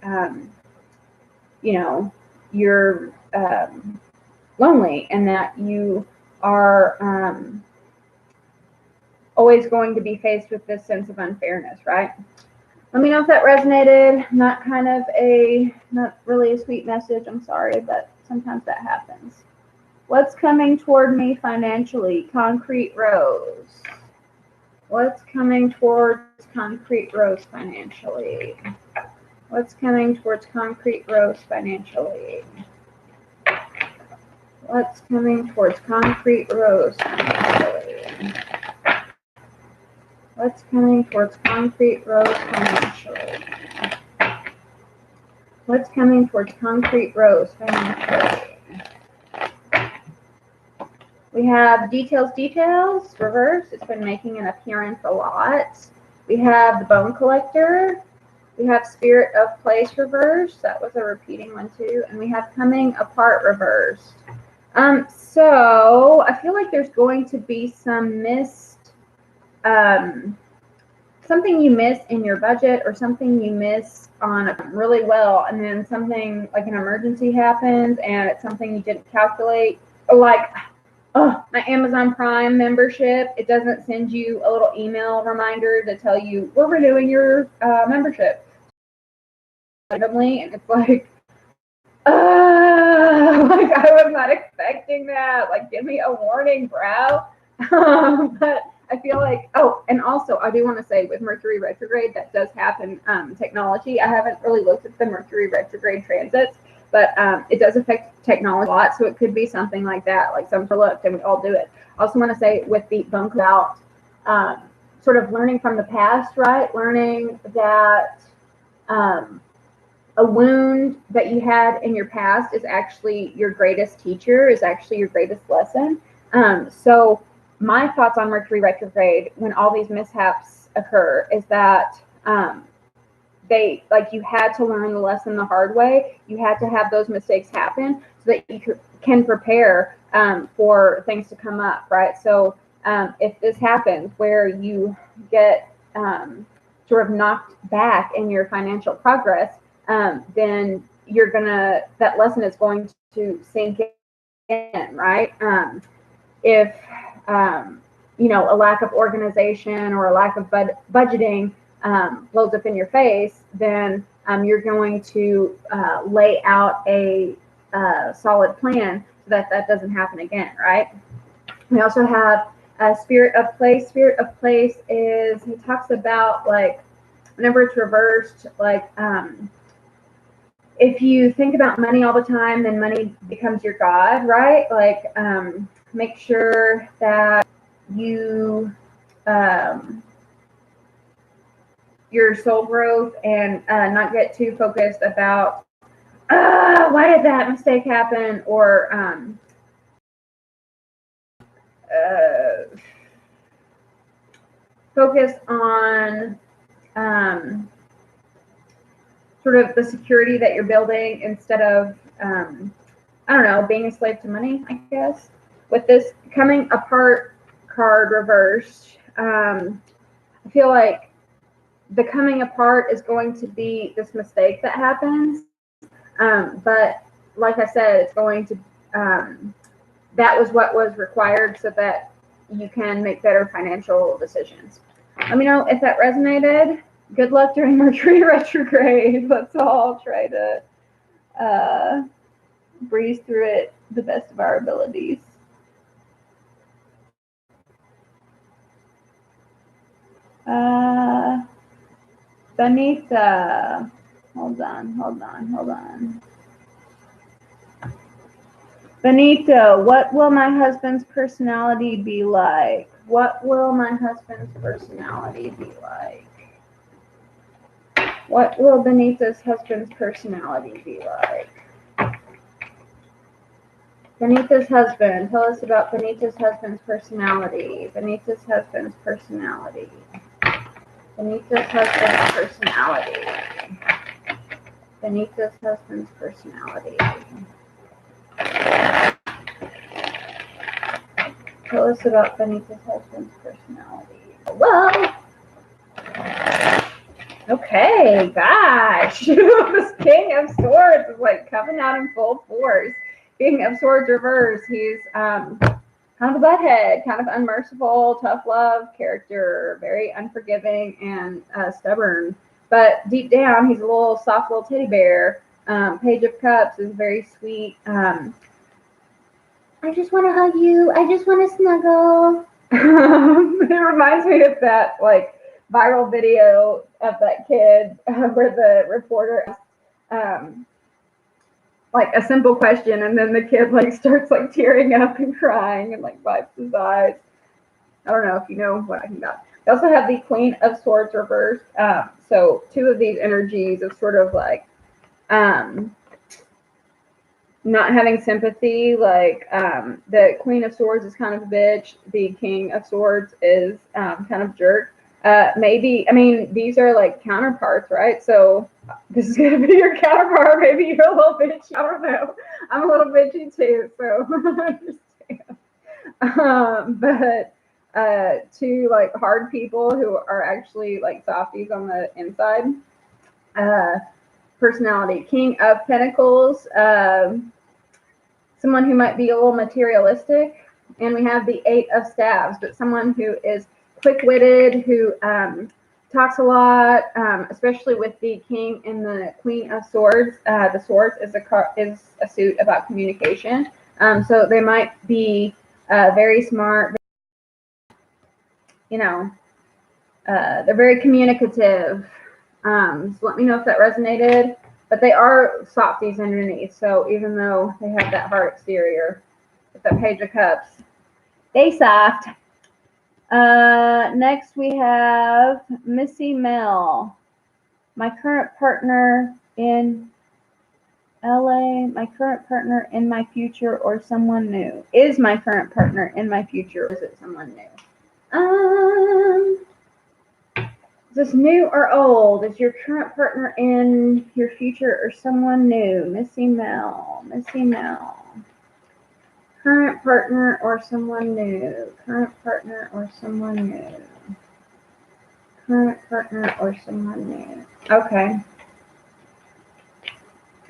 you're lonely, and that you are always going to be faced with this sense of unfairness, right? Let me know if that resonated. Not really a sweet message. I'm sorry, but sometimes that happens. What's coming toward me financially? Concrete Rose. What's coming towards Concrete Rose financially? What's coming towards Concrete Rose financially? What's coming towards Concrete Rose financially? What's coming towards Concrete Rose financially? What's coming towards Concrete Rose financially? We have Details, reverse. It's been making an appearance a lot. We have the Bone Collector. We have Spirit of Place reversed. That was a repeating one too. And we have Coming Apart reversed. So I feel like there's going to be some something you miss in your budget, or something you miss on really well, and then something like an emergency happens and it's something you didn't calculate. Or my Amazon Prime membership, it doesn't send you a little email reminder to tell you we're renewing your membership. And it's like, I was not expecting that. Give me a warning, bro. But I feel like, and also I do want to say, with Mercury retrograde, that does happen. Technology, I haven't really looked at the Mercury retrograde transits, but it does affect technology a lot. So it could be something like that, like some overlooked, and we all do it. I also want to say, with the bunk out, sort of learning from the past, right? Learning that a wound that you had in your past is actually your greatest teacher, is actually your greatest lesson. So my thoughts on Mercury retrograde, when all these mishaps occur, is that you had to learn the lesson the hard way. You had to have those mistakes happen so that you can prepare for things to come up, right? So if this happens where you get sort of knocked back in your financial progress, then that lesson is going to sink in, right? If a lack of organization or a lack of budgeting blows up in your face, then you're going to lay out a solid plan so that doesn't happen again, right? We also have Spirit of Place. Spirit of Place he talks about, whenever it's reversed, if you think about money all the time, then money becomes your God, right? Make sure that you your soul growth and not get too focused about why did that mistake happen, or uh, focus on sort of the security that you're building instead of I don't know, being a slave to money, I guess. With this coming apart card reversed, I feel like the coming apart is going to be this mistake that happens. But like I said, it's going to, that was what was required so that you can make better financial decisions. Let me know if that resonated. Good luck during Mercury retrograde. Let's all try to breeze through it the best of our abilities. Benita, hold on. Benita, what will my husband's personality be like? What will my husband's personality be like? What will Benita's husband's personality be like? Benita's husband. Tell us about Benita's husband's personality. Benita's husband's personality. Benita's husband's personality. Benita's husband's personality. Tell us about Benita's husband's personality. Well, okay, gosh. This King of Swords is like coming out in full force. King of Swords reverse. He's kind of a butthead, kind of unmerciful, tough love character, very unforgiving and stubborn. But deep down, he's a little soft little teddy bear. Page of Cups is very sweet. I just want to hug you. I just want to snuggle. It reminds me of that like viral video of that kid where the reporter asked like a simple question, and then the kid like starts like tearing up and crying and like wipes his eyes. I don't know if you know what I'm talking about. We also have the Queen of Swords reversed. So two of these energies of sort of like not having sympathy. Like the Queen of Swords is kind of a bitch. The King of Swords is kind of jerk. Maybe, I mean, these are like counterparts, right? So this is going to be your counterpart. Maybe you're a little bitchy. I don't know. I'm a little bitchy too, so but two like hard people who are actually like softies on the inside. Personality. King of Pentacles. Someone who might be a little materialistic. And we have the Eight of Staves, but someone who is quick-witted, who talks a lot, especially with the King and the Queen of Swords. The Swords is a suit about communication. So they might be very smart. You know, they're very communicative. So let me know if that resonated. But they are softies underneath. So even though they have that hard exterior with the Page of Cups, they soft. Next we have Missy Mel. My current partner in LA, my current partner in my future, or someone new. Is my current partner in my future, or is it someone new? Is this new or old? Is your current partner in your future or someone new? Missy Mel. Missy Mel. Current partner or someone new? Current partner or someone new? Current partner or someone new? Okay.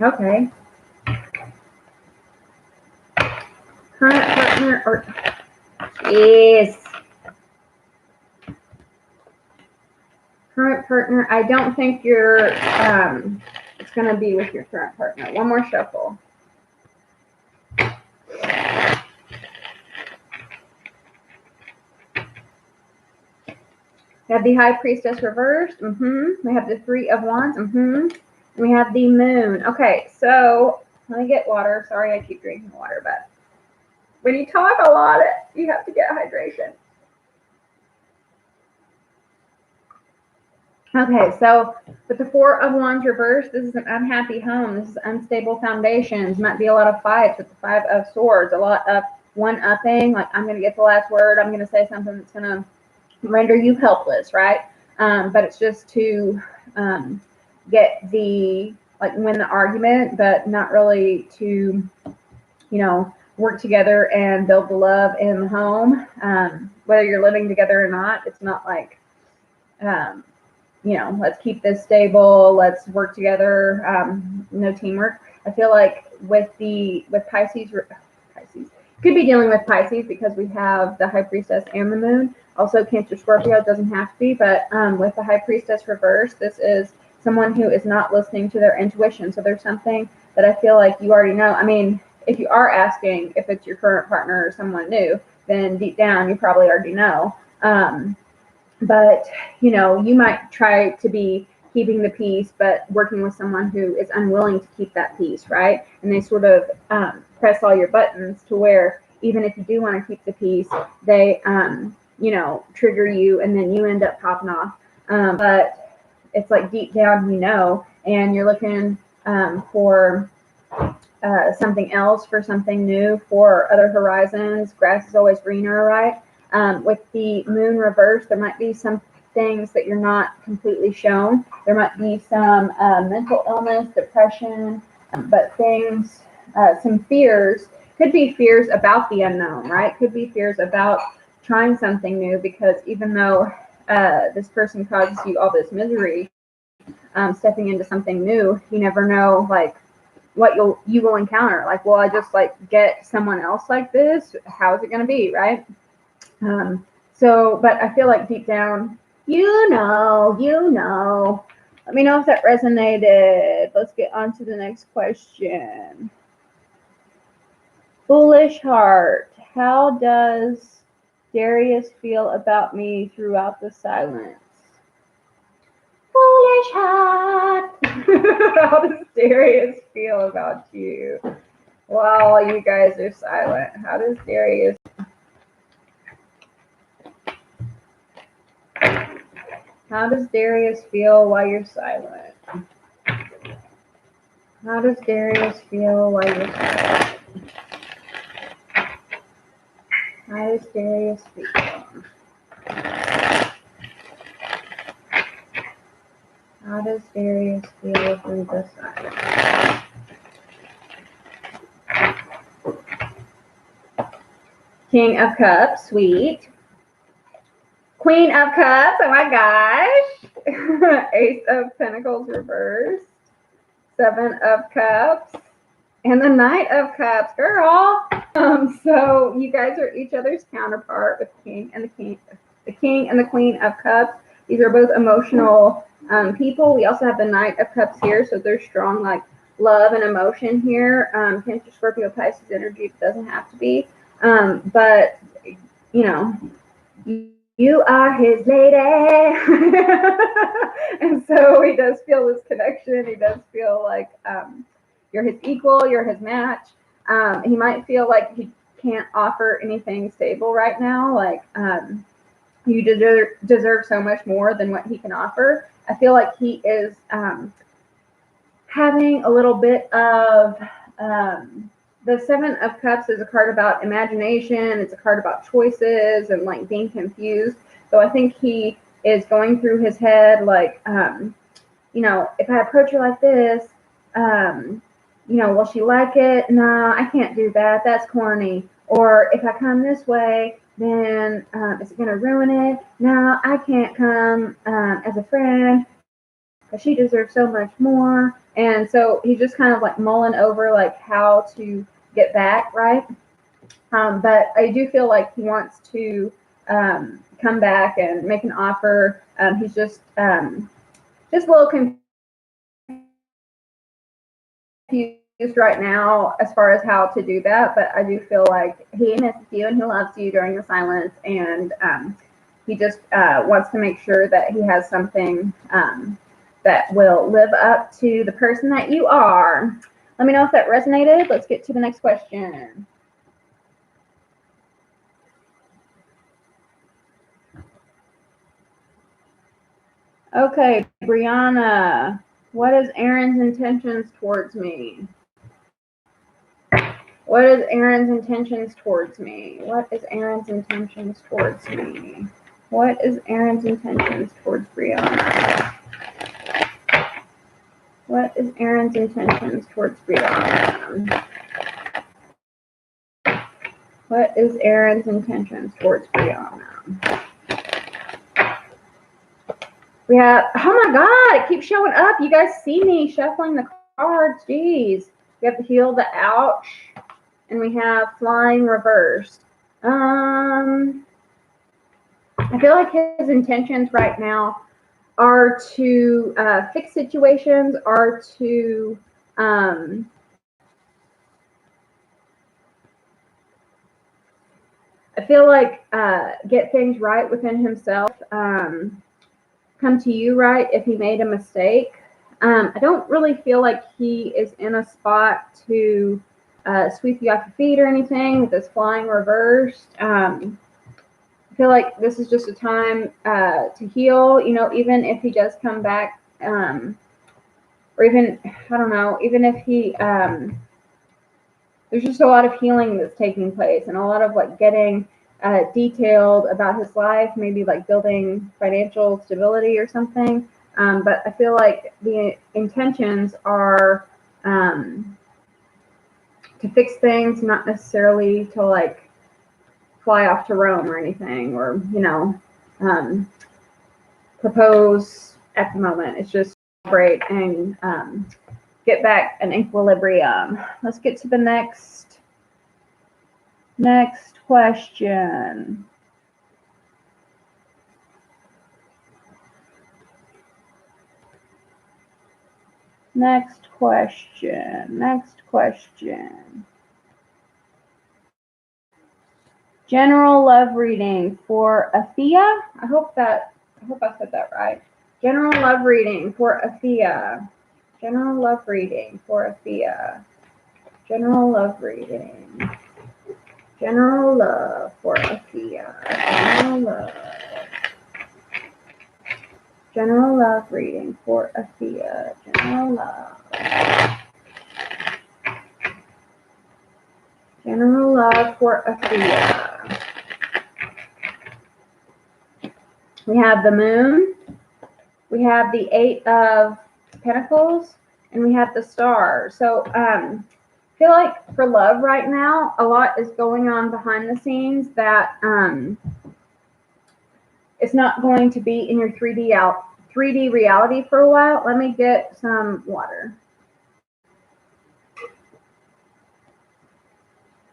Okay. Current partner or... Yes. Current partner. I don't think you're... it's going to be with your current partner. One more shuffle. We have the High Priestess reversed. We have the Three of Wands. And we have the Moon. Okay, so let me get water. Sorry, I keep drinking water, but when you talk a lot, you have to get hydration. Okay, so with the Four of Wands reversed, this is an unhappy home. This is unstable foundations. Might be a lot of fights with the Five of Swords. A lot of one-upping. Like, I'm going to get the last word. I'm going to say something that's going to render you helpless, right? But it's just to get the, like, win the argument, but not really to, work together and build the love in the home. Whether you're living together or not, it's not like, let's keep this stable, let's work together, no teamwork. I feel like with Pisces, could be dealing with Pisces because we have the High Priestess and the Moon. Also, Cancer, Scorpio, it doesn't have to be, but with the High Priestess reverse, this is someone who is not listening to their intuition. So there's something that I feel like you already know. I mean, if you are asking if it's your current partner or someone new, then deep down you probably already know. But you might try to be keeping the peace, but working with someone who is unwilling to keep that peace, right? And they sort of press all your buttons to where even if you do want to keep the peace, they trigger you, and then you end up popping off. But it's like deep down, and you're looking for something else, for something new, for other horizons. Grass is always greener, right? With the Moon reverse, there might be some things that you're not completely shown. There might be some mental illness, depression, but things, some fears, could be fears about the unknown, right? Could be fears about trying something new, because even though this person causes you all this misery, stepping into something new, you never know, like, what you will encounter. Like, will I just like get someone else like this? How's it going to be, right? But I feel like deep down, Let me know if that resonated. Let's get on to the next question. Foolish Heart. How does Darius feel about me throughout the silence? Foolish Heart. How does Darius feel about you while you guys are silent? How does Darius feel while you're silent? How does Darius feel while you're silent? How does Darius feel? How does Darius feel through the silence? King of Cups, sweet. Queen of Cups, oh my gosh. Ace of Pentacles reversed. Seven of Cups. And the Knight of Cups, girl. So you guys are each other's counterpart with the King and the Queen of Cups. These are both emotional people. We also have the Knight of Cups here, so there's strong like love and emotion here. Cancer, Scorpio, Pisces energy, doesn't have to be. But you are his lady. And so he does feel this connection. He does feel like you're his equal, you're his match. He might feel like he can't offer anything stable right now. Like you deserve so much more than what he can offer. I feel like he is having a little bit of the Seven of Cups is a card about imagination. It's a card about choices and like being confused. So I think he is going through his head like, if I approach her like this, will she like it? No, I can't do that. That's corny. Or if I come this way, then is it going to ruin it? No, I can't come as a friend because she deserves so much more. And so he's just kind of like mulling over like how to get back, right? But I do feel like he wants to come back and make an offer. He's just a little confused right now as far as how to do that. But I do feel like he misses you and he loves you during the silence, and he just wants to make sure that he has something that will live up to the person that you are. Let me know if that resonated. Let's get to the next question. Okay, Brianna, what is Aaron's intentions towards me? What is Aaron's intentions towards me? What is Aaron's intentions towards me? What is Aaron's intentions towards Brianna? What is Aaron's intentions towards Brianna? What is Aaron's intentions towards Brianna? We have, oh my God, it keeps showing up. You guys see me shuffling the cards. Jeez. We have the heal, the ouch, and we have flying reversed. I feel like his intentions right now are to fix situations, are to I feel like get things right within himself. Come to you right if he made a mistake. I don't really feel like he is in a spot to sweep you off your feet or anything with this flying reversed. I feel like this is just a time to heal, you know, even if he does come back, or even, I don't know, even if he, there's just a lot of healing that's taking place and a lot of like getting detailed about his life, maybe like building financial stability or something. But I feel like the intentions are to fix things, not necessarily to like fly off to Rome or anything, or, you know, propose at the moment. It's just celebrate and get back an equilibrium. Let's get to the next question. Next question. General love reading for Athea. I hope I said that right. General love reading for Athea. General love reading for Athea. General love reading. General love for Athea. General love. General love reading for Athea. General love. General love for Athea. We have the moon. We have the 8 of Pentacles, and we have the star. So I feel like for love right now, a lot is going on behind the scenes that it's not going to be in your 3D reality for a while. Let me get some water.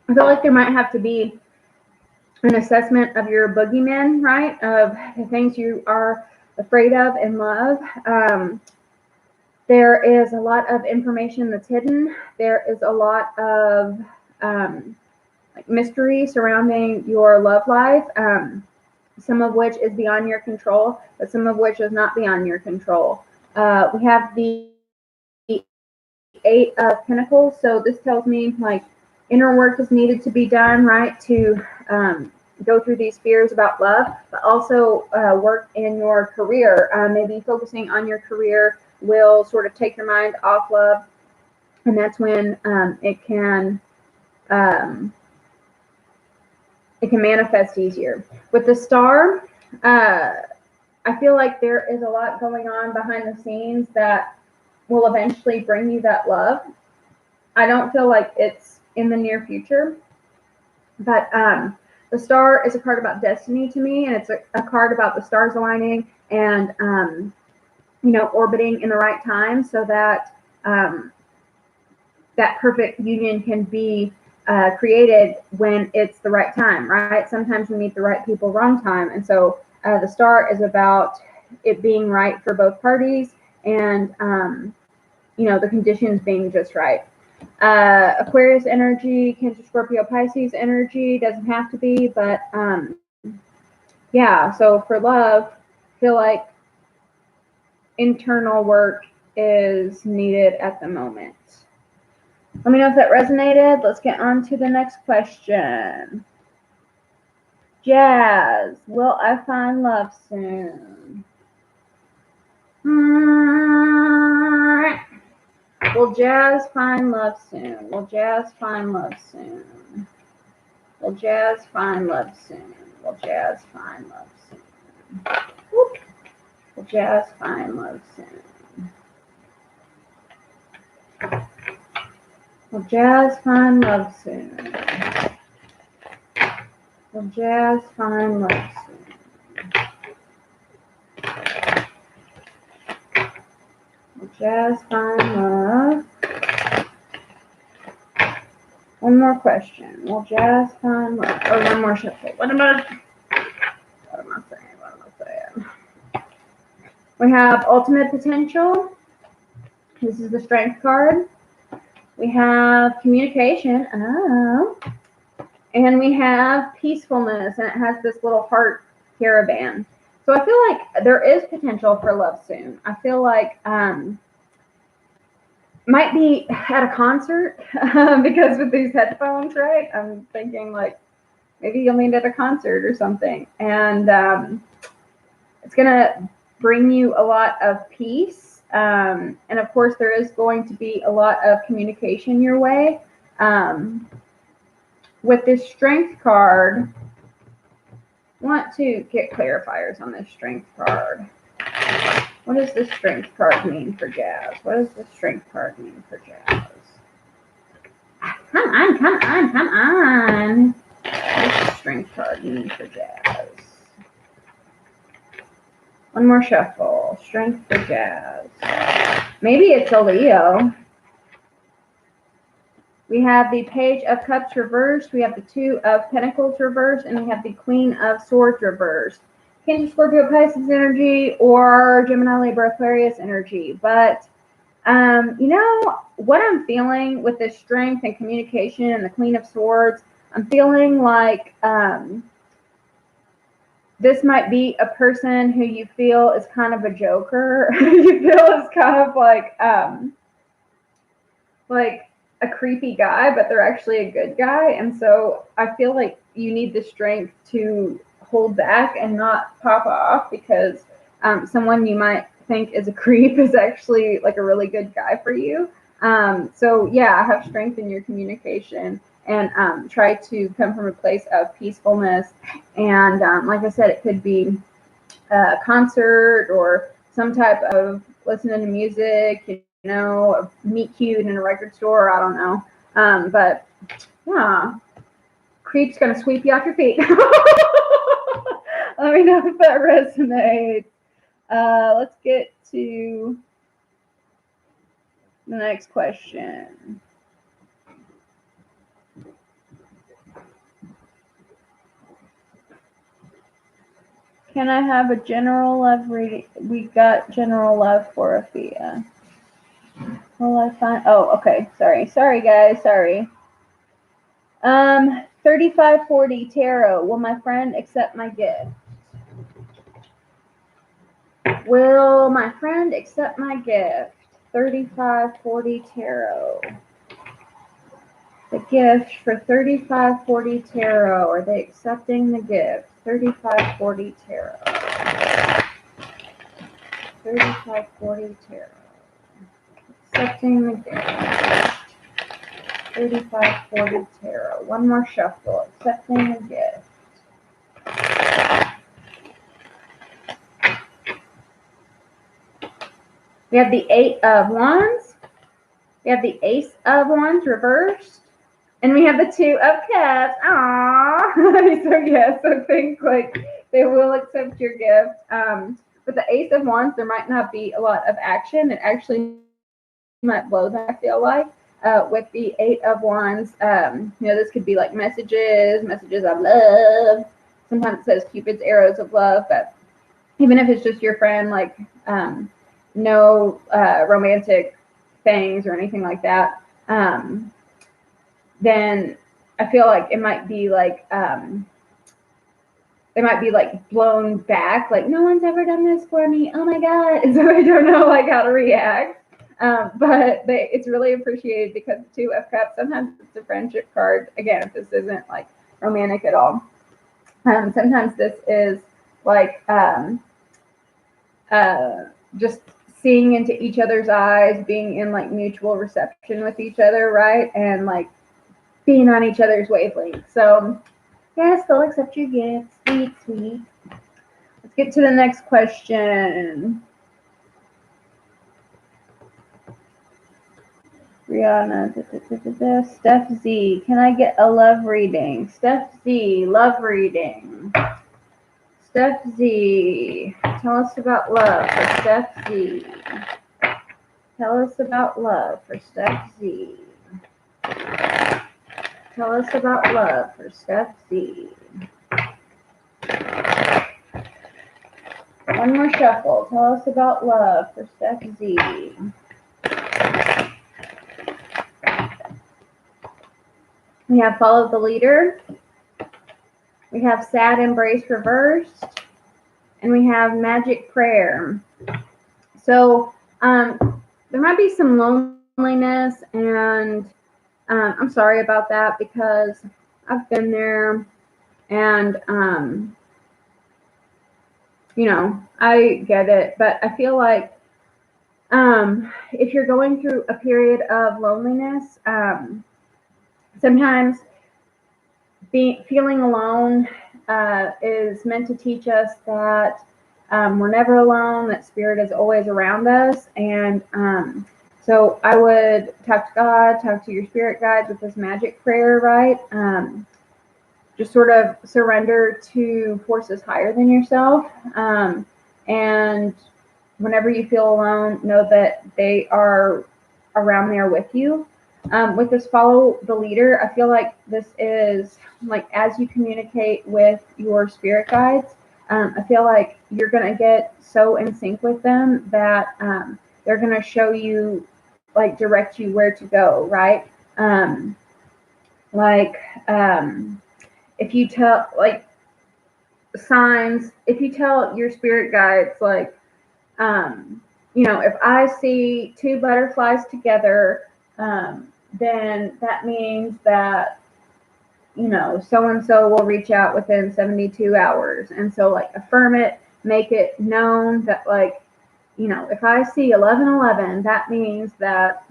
I feel like there might have to be an assessment of your boogeyman, right? Of the things you are afraid of in love. There is a lot of information that's hidden. There is a lot of like mystery surrounding your love life, some of which is beyond your control, but some of which is not beyond your control. We have the 8 of Pentacles, so this tells me like inner work is needed to be done, right, to go through these fears about love, but also work in your career. Maybe focusing on your career will sort of take your mind off love, and that's when it can manifest easier. With the star, I feel like there is a lot going on behind the scenes that will eventually bring you that love. I don't feel like it's in the near future, but the star is a card about destiny to me, and it's a card about the stars aligning and you know, orbiting in the right time so that that perfect union can be created when it's the right time, right? Sometimes we meet the right people wrong time, and so the star is about it being right for both parties, and you know, the conditions being just right. Aquarius energy, Cancer, Scorpio, Pisces energy, doesn't have to be, but yeah, so for love, I feel like internal work is needed at the moment. Let me know if that resonated. Let's get on to the next question. Jazz, will I find love soon? Will Jazz find love soon? Will Jazz find love soon? Will Jazz find love soon? Will Jazz find love soon? Whoop. Will Jazz find love soon? Will Jazz find love soon? Will Jazz find love soon? Will Jazz find love? One more question. Will Jazz find love? Or one more shuffle. What am I saying? We have ultimate potential. This is the strength card. We have communication. Oh. And we have peacefulness, and it has this little heart caravan. So I feel like there is potential for love soon. I feel like might be at a concert because with these headphones, right? I'm thinking like maybe you'll meet at a concert or something, and it's gonna bring you a lot of peace. And of course, there is going to be a lot of communication your way. With this strength card, I want to get clarifiers on this strength card. What does this strength card mean for Jazz? What does this strength card mean for Jazz? Come on, come on, come on. What does the strength card mean for Jazz? One more shuffle. Strength for Jazz. Maybe it's a Leo. We have the Page of Cups reversed. We have the Two of Pentacles reversed. And we have the Queen of Swords reversed. Cancer, Scorpio, Pisces energy or Gemini, Libra, Aquarius energy. But, you know, what I'm feeling with this strength and communication and the Queen of Swords, I'm feeling like this might be a person who you feel is kind of a joker. You feel is kind of like a creepy guy, but they're actually a good guy. And so I feel like you need the strength to hold back and not pop off because someone you might think is a creep is actually like a really good guy for you. So yeah, have strength in your communication and try to come from a place of peacefulness. And like I said, it could be a concert or some type of listening to music, you know, meet cute in a record store. I don't know. But yeah, creep's gonna sweep you off your feet. Let me know if that resonates. Let's get to the next question. Can I have a general love reading? We got general love for Athea. Will I find? Oh, okay. Sorry, guys. Sorry. 3540 tarot. Will my friend accept my gift? Will my friend accept my gift? 3540 tarot. The gift for 3540 tarot. Are they accepting the gift? 3540 tarot. 3540 tarot. Accepting the gift. 3540 tarot. One more shuffle. Accepting the gift. We have the Eight of Wands. We have the Ace of Wands reversed. And we have the Two of Cups. Aww. So yes, I think like they will accept your gift. With the Ace of Wands, there might not be a lot of action. It actually might blow them, I feel like. With the Eight of Wands, you know, this could be like messages of love. Sometimes it says Cupid's arrows of love, but even if it's just your friend, like no romantic things or anything like that, then I feel like it might be like they might be like blown back, like no one's ever done this for me. Oh my god! And so I don't know like how to react. But it's really appreciated because the Two of Cups, sometimes it's a friendship card. Again, if this isn't like romantic at all, sometimes this is like just seeing into each other's eyes, being in like mutual reception with each other, right? And like being on each other's wavelength. So yes, they'll accept your gifts. Sweet, sweet. Let's get to the next question. Rihanna, Steph Z, can I get a love reading? Steph Z, love reading. Steph Z, tell us about love for Steph Z. Tell us about love for Steph Z. Tell us about love for Steph Z. One more shuffle. Tell us about love for Steph Z. We have follow the leader. We have sad embrace reversed. And we have magic prayer. So there might be some loneliness, and I'm sorry about that because I've been there, and you know, I get it, but I feel like if you're going through a period of loneliness, sometimes feeling alone is meant to teach us that we're never alone, that spirit is always around us. And so I would talk to God, talk to your spirit guides with this magic prayer, right? Just sort of surrender to forces higher than yourself. And whenever you feel alone, know that they are around there with you. With this follow the leader, I feel like this is like as you communicate with your spirit guides, I feel like you're going to get so in sync with them that they're going to show you, like direct you where to go, right? If you tell like signs, if you tell your spirit guides, like, you know, if I see two butterflies together, then that means that, you know, so-and-so will reach out within 72 hours. And so like affirm it, make it known that, like, you know, if I see 1111, that means that,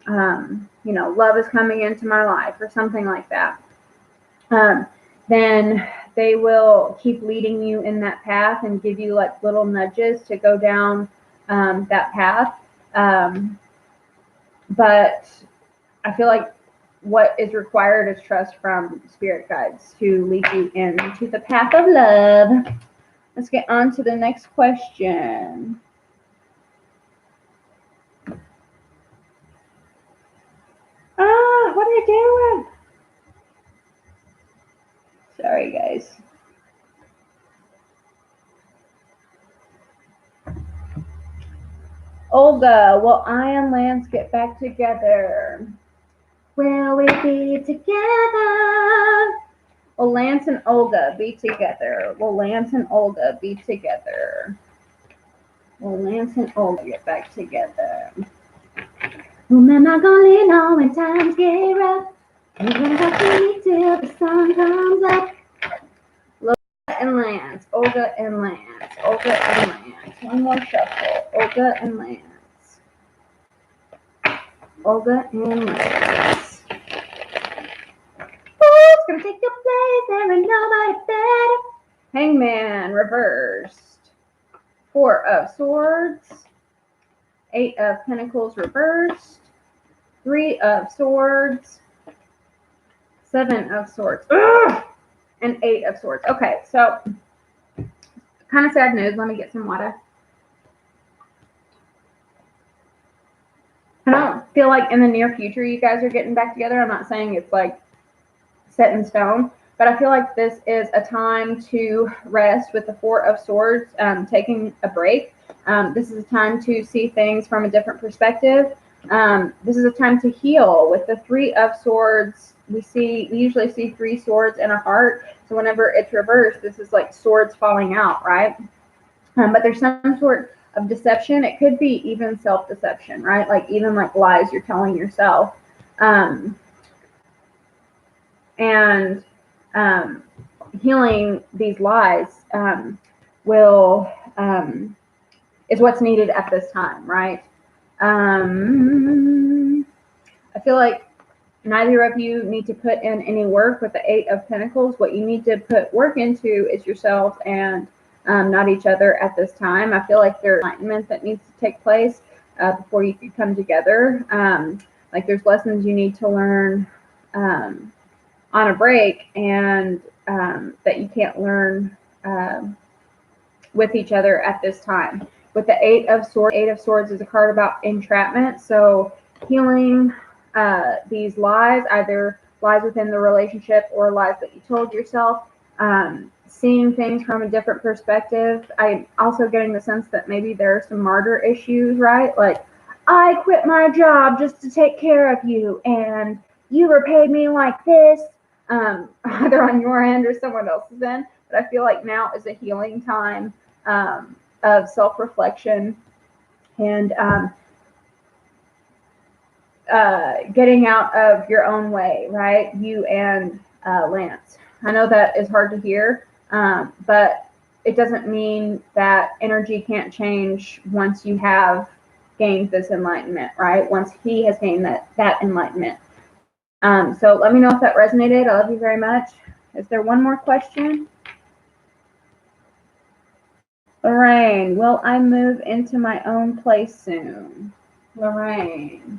you know, love is coming into my life or something like that. Then they will keep leading you in that path and give you like little nudges to go down that path. But I feel like what is required is trust from spirit guides to lead you into the path of love. Let's get on to the next question. What are you doing? Sorry, guys. Olga, will I and Lance get back together? Will we be together? Will Lance and Olga be together? Will Lance and Olga be together? Will Lance and Olga get back together? Whom am I gonna lean on when times get rough? Who's gonna talk to me till the sun comes up? Olga and Lance, Olga and Lance, Olga and Lance. One more shuffle. Olga and Lance. Olga and Lance. Who's gonna take your place? There ain't nobody better. Hangman reversed. 4 of Swords. 8 of Pentacles reversed. 3 of Swords. 7 of Swords. Ugh! And 8 of Swords. Okay, so kind of sad news. Let me get some water. I don't feel like in the near future you guys are getting back together. I'm not saying it's like set in stone, but I feel like this is a time to rest with the 4 of Swords, taking a break. This is a time to see things from a different perspective. This is a time to heal. With the 3 of Swords, we usually see 3 swords in a heart. So whenever it's reversed, this is like swords falling out, right? But there's some sort of deception. It could be even self-deception, right? Like even like lies you're telling yourself. And healing these lies will is what's needed at this time, right? I feel like neither of you need to put in any work with the Eight of Pentacles. What you need to put work into is yourself and not each other at this time. I feel like there's enlightenment that needs to take place before you can come together. Like there's lessons you need to learn on a break, and that you can't learn with each other at this time. With the Eight of Swords is a card about entrapment. So healing these lies, either lies within the relationship or lies that you told yourself, seeing things from a different perspective. I'm also getting the sense that maybe there are some martyr issues, right? Like, I quit my job just to take care of you, and you repaid me like this, either on your end or someone else's end. But I feel like now is a healing time of self-reflection and getting out of your own way, right? You and Lance. I know that is hard to hear, but it doesn't mean that energy can't change once you have gained this enlightenment, right? Once he has gained that enlightenment. So let me know if that resonated. I love you very much. Is there one more question? Lorraine, will I move into my own place soon? Lorraine.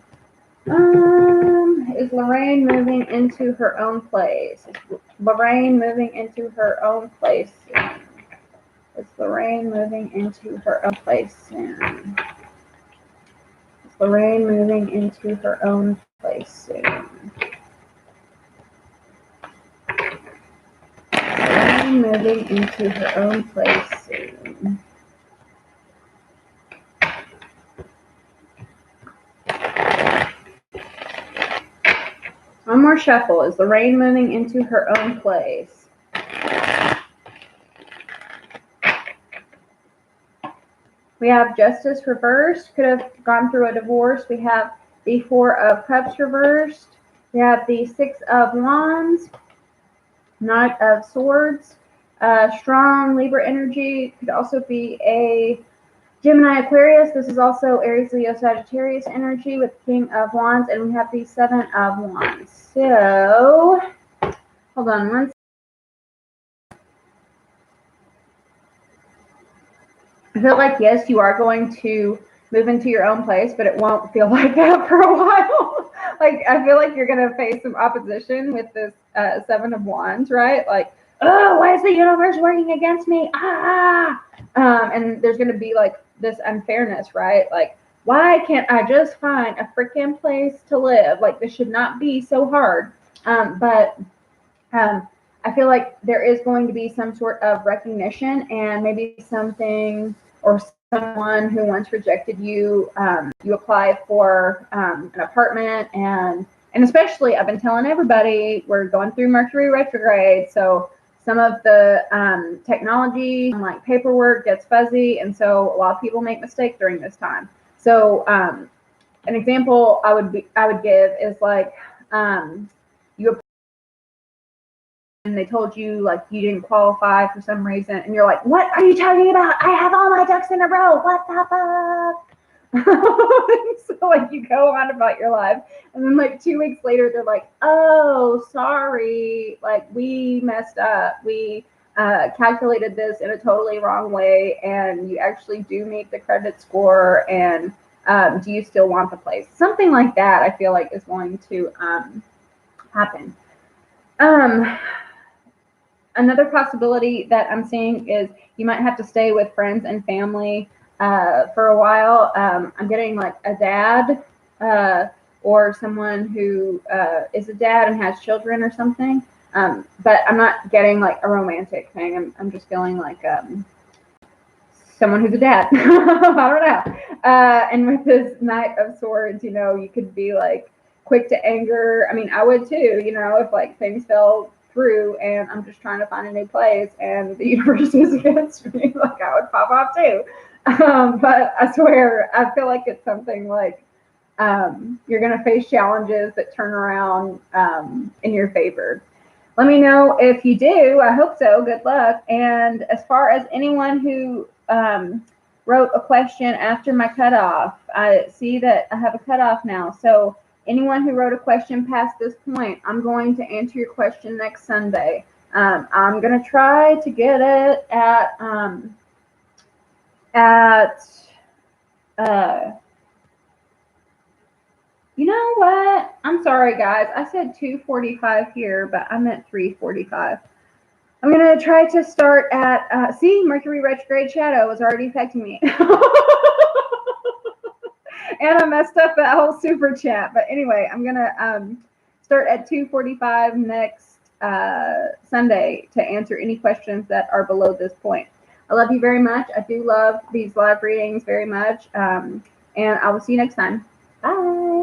Is Lorraine moving into her own place? Is Lorraine moving into her own place soon? Is Lorraine moving into her own place soon? Is Lorraine moving into her own place soon? Lorraine moving into her own place soon. One more shuffle. Is Lorraine moving into her own place? We have Justice reversed. Could have gone through a divorce. We have the Four of Cups reversed. We have the Six of Wands. Knight of Swords. Strong Libra energy. Could also be a Gemini Aquarius. This is also Aries, Leo, Sagittarius energy with King of Wands. And we have the Seven of Wands. So, hold on one second. I feel like, yes, you are going to move into your own place, but it won't feel like that for a while. Like, I feel like you're going to face some opposition with this Seven of Wands, right? Like, oh, why is the universe working against me? And there's going to be like this unfairness, right? Like, why can't I just find a freaking place to live? Like, this should not be so hard. But I feel like there is going to be some sort of recognition, and maybe something or someone who once rejected you, you apply for an apartment, and especially I've been telling everybody we're going through Mercury retrograde, so some of the technology and like paperwork gets fuzzy, and so a lot of people make mistakes during this time. So an example I would give is like you, and they told you like you didn't qualify for some reason, and you're like, what are you talking about? I have all my ducks in a row. What the fuck? So like you go on about your life, and then like 2 weeks later they're like, oh, sorry, like we messed up. We calculated this in a totally wrong way, and you actually do meet the credit score, and do you still want the place? Something like that I feel like is going to happen. Another possibility that I'm seeing is you might have to stay with friends and family for a while. I'm getting like a dad or someone who is a dad and has children or something. But I'm not getting like a romantic thing. I'm just feeling like someone who's a dad. I don't know. And with this Knight of Swords, you know, you could be like quick to anger. I mean, I would too, you know, if like things fell through and I'm just trying to find a new place and the universe is against me, like I would pop off too. But I swear, I feel like it's something like you're going to face challenges that turn around in your favor. Let me know if you do. I hope so. Good luck. And as far as anyone who wrote a question after my cutoff. I see that I have a cutoff now. So anyone who wrote a question past this point, I'm going to answer your question next Sunday. I'm going to try to get it at you know what? I'm sorry, guys. I said 2:45 here, but I meant 3:45. I'm gonna try to start at. See, Mercury retrograde shadow was already affecting me, and I messed up that whole super chat. But anyway, I'm gonna start at 2:45 next Sunday to answer any questions that are below this point. I love you very much. I do love these live readings very much, and I will see you next time. Bye.